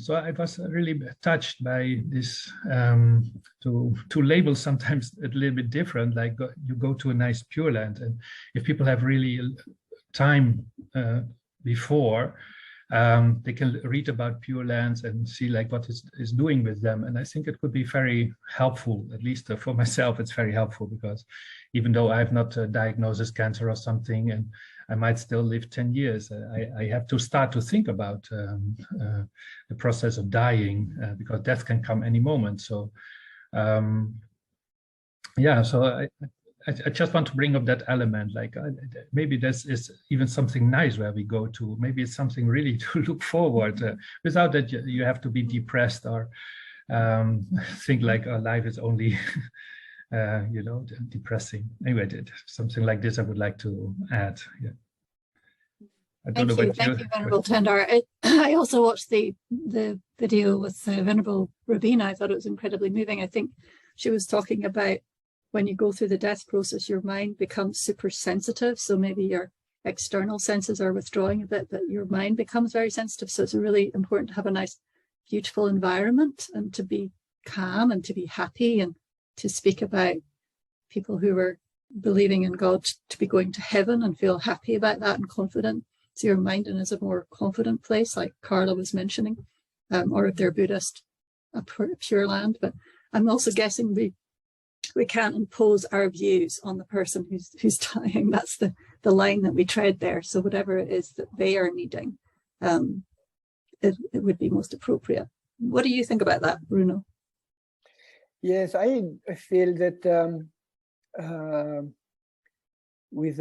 so I was really touched by this, to label sometimes a little bit different, like you go to a nice Pure Land, and if people have really time before, they can read about Pure Lands and see like what is doing with them. And I think it could be very helpful, at least for myself, it's very helpful, because even though I have not diagnosed as cancer or something, and I might still live 10 years, I have to start to think about the process of dying, because death can come any moment. So yeah, so I just want to bring up that element, like maybe this is even something nice where we go to. Maybe it's something really to look forward without that you have to be depressed or think like our life is only, you know, depressing. Anyway, something like this I would like to add. Yeah. I don't know what Thank you, Venerable Tendar. I also watched the video with Venerable Robina. I thought it was incredibly moving. I think she was talking about when you go through the death process, your mind becomes super sensitive. So maybe your external senses are withdrawing a bit, but your mind becomes very sensitive. So it's really important to have a nice, beautiful environment and to be calm and to be happy and to speak about people who are believing in God to be going to heaven and feel happy about that and confident. So your mind is a more confident place, like Carla was mentioning, or if they're Buddhist, a Pure Land. But I'm also guessing we can't impose our views on the person who's dying. That's the line that we tread there. So whatever it is that they are needing, it would be most appropriate. What do you think about that, Bruno? Yes, I feel that with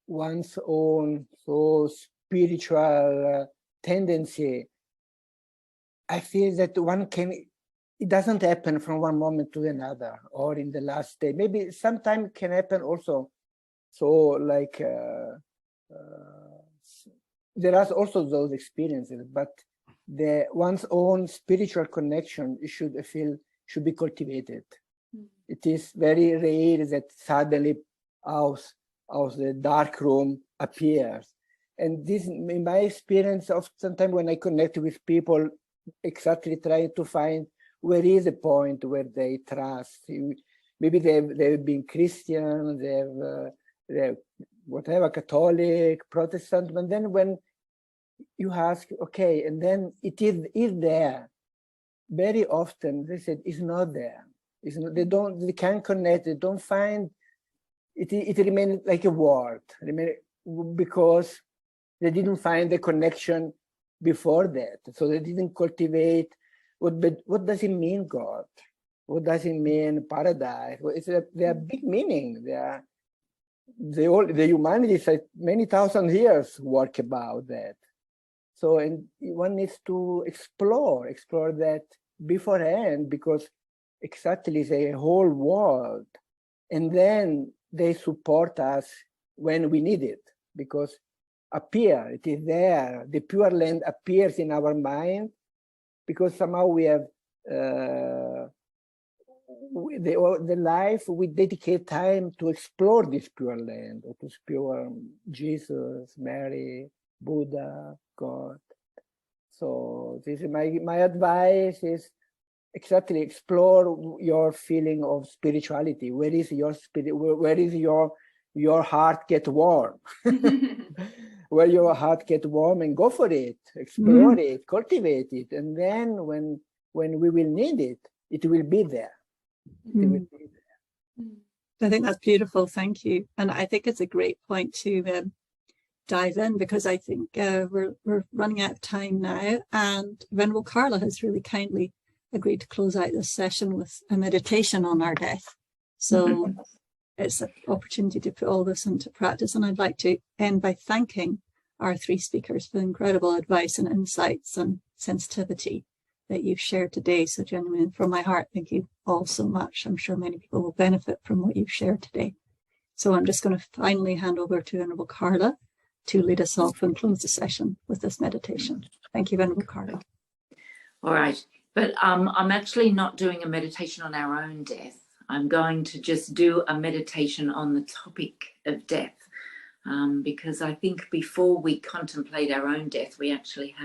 one's own so spiritual tendency, I feel that one can. It doesn't happen from one moment to another or in the last day. Maybe sometimes can happen also. So like there are also those experiences, but one's own spiritual connection should be cultivated. It is very rare that suddenly out the dark room appears. And this, in my experience, of sometimes when I connect with people, exactly trying to find where is the point where they trust. Maybe they've been Christian, they've whatever, Catholic, Protestant, but then when you ask, okay, and then it is there. Very often they said it's not there. It's not, they can't connect, they don't find it. It remains like a word, because they didn't find the connection before that. So they didn't cultivate what does it mean, God? What does it mean, paradise? They are big meaning. The humanity has many thousand years work about that. So, and one needs to explore that beforehand, because exactly the whole world, and then they support us when we need it, because it is there. The Pure Land appears in our mind, because somehow we have the life, we dedicate time to explore this Pure Land, or to explore Jesus, Mary, Buddha, God. So this is my advice is exactly explore your feeling of spirituality. Where is your spirit? Where is your heart get warm? Where your heart get warm, and go for it, explore it, cultivate it, and then when we will need it, it will be there. It will be there. I think that's beautiful. Thank you. And I think it's a great point to dive in, because I think we're running out of time now, and Venerable Carla has really kindly agreed to close out this session with a meditation on our death. So it's an opportunity to put all this into practice. And I'd like to end by thanking our three speakers for the incredible advice and insights and sensitivity that you've shared today. So genuinely, from my heart, thank you all so much. I'm sure many people will benefit from what you've shared today. So I'm just going to finally hand over to Venerable Carla to lead us off and close the session with this meditation. Thank you, Venerable Carla. All right. But I'm actually not doing a meditation on our own death. I'm going to just do a meditation on the topic of death, because I think before we contemplate our own death, we actually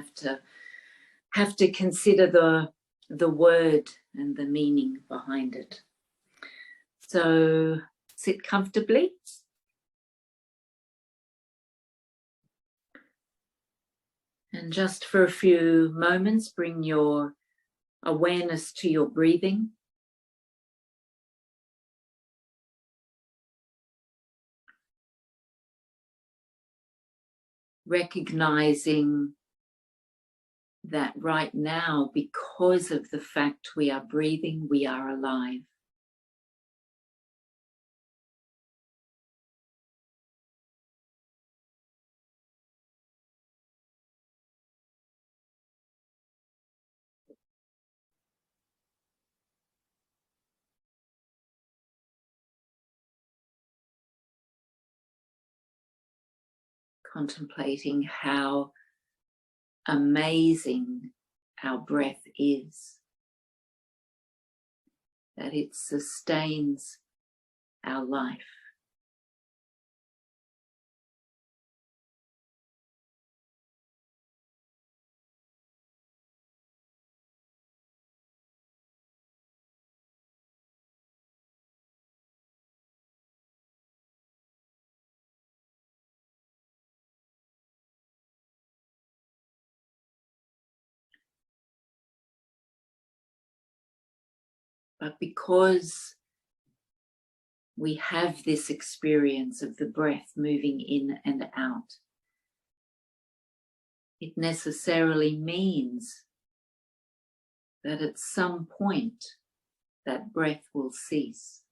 have to consider the word and the meaning behind it. So sit comfortably. And just for a few moments, bring your awareness to your breathing. Recognizing that right now, because of the fact we are breathing, we are alive. Contemplating how amazing our breath is, that it sustains our life. But because we have this experience of the breath moving in and out, it necessarily means that at some point that breath will cease.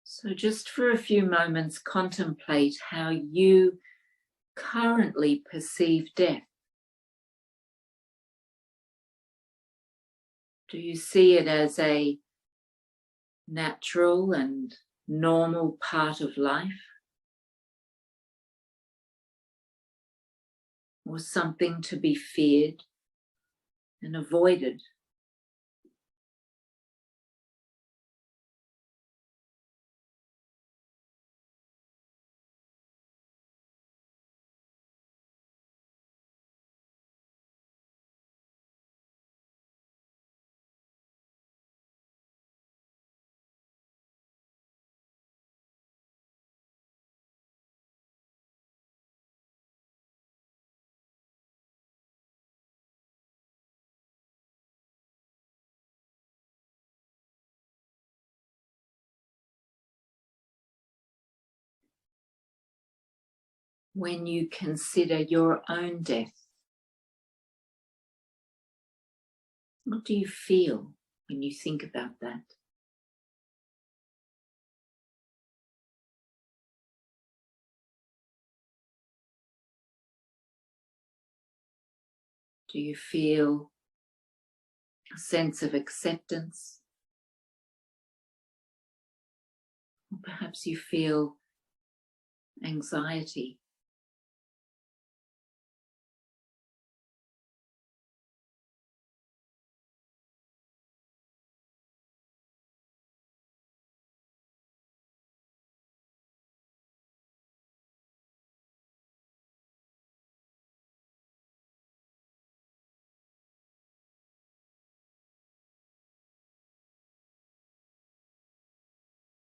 So just for a few moments, contemplate how you currently perceive death. Do you see it as a natural and normal part of life? Or something to be feared and avoided? When you consider your own death, what do you feel when you think about that? Do you feel a sense of acceptance? Or perhaps you feel anxiety?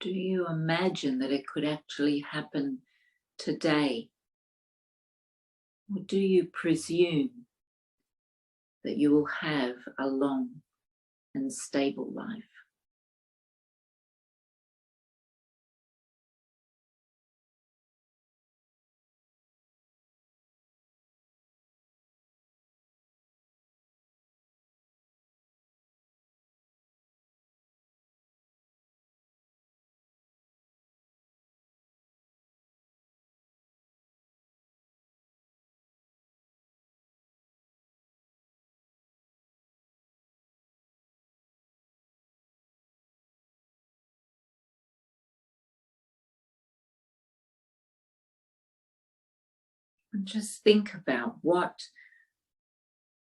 Do you imagine that it could actually happen today? Or do you presume that you will have a long and stable life? And just think about, what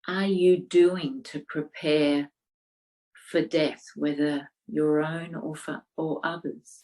are you doing to prepare for death, whether your own or others?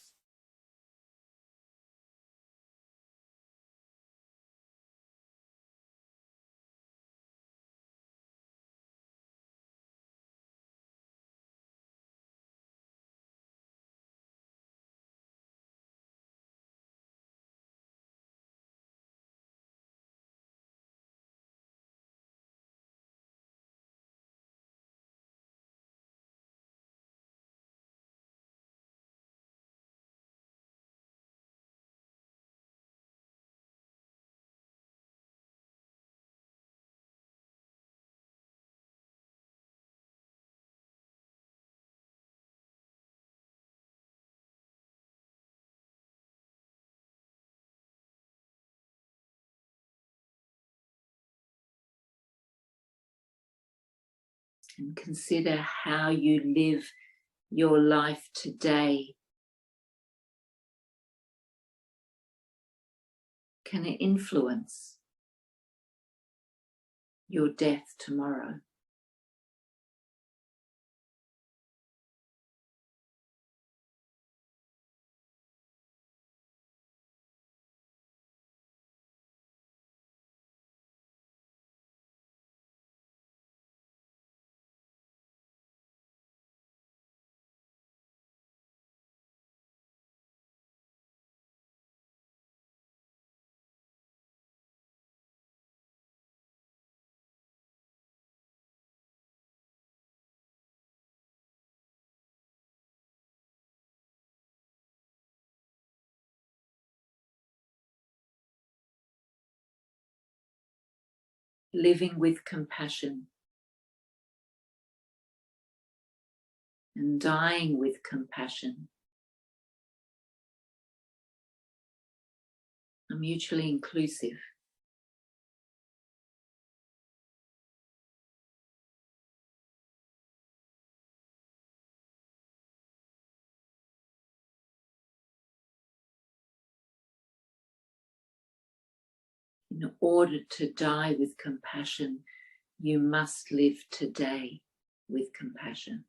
And consider how you live your life today. Can it influence your death tomorrow? Living with compassion and dying with compassion are mutually inclusive. In order to die with compassion, you must live today with compassion.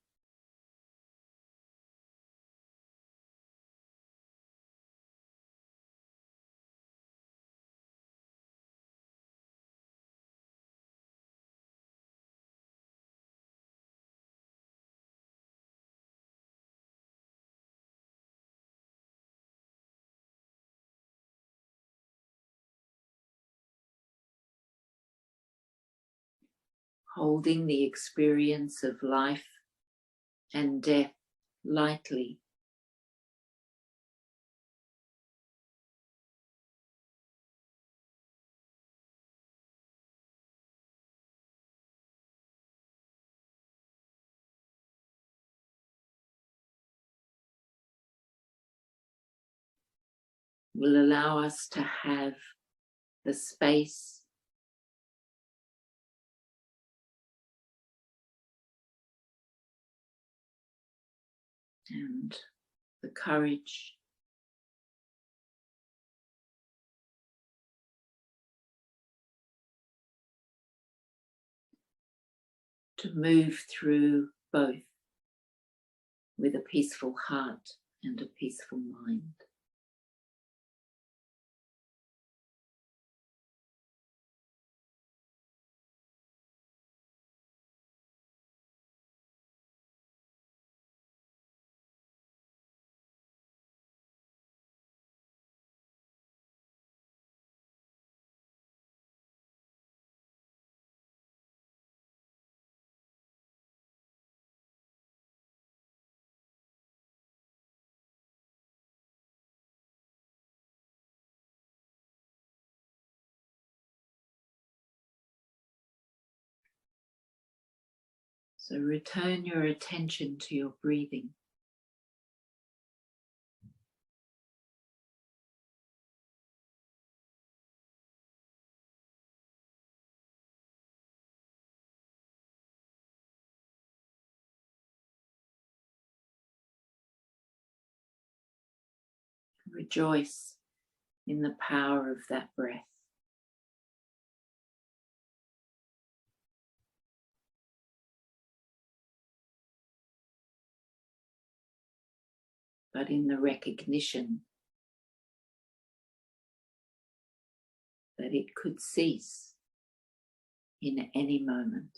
Holding the experience of life and death lightly. Will allow us to have the space and the courage to move through both with a peaceful heart and a peaceful mind. So return your attention to your breathing. Rejoice in the power of that breath. But in the recognition that it could cease in any moment.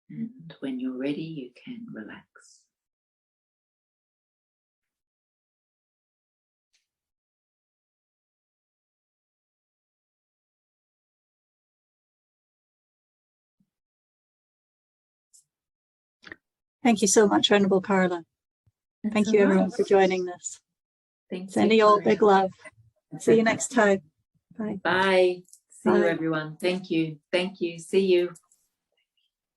And when you're ready, you can relax. Thank you so much, Venerable Carla. Thank you everyone for joining this. Thanks. Sending you all big love. See you next time. Bye. Bye. See Bye. you, everyone. Thank you. Thank you. See you.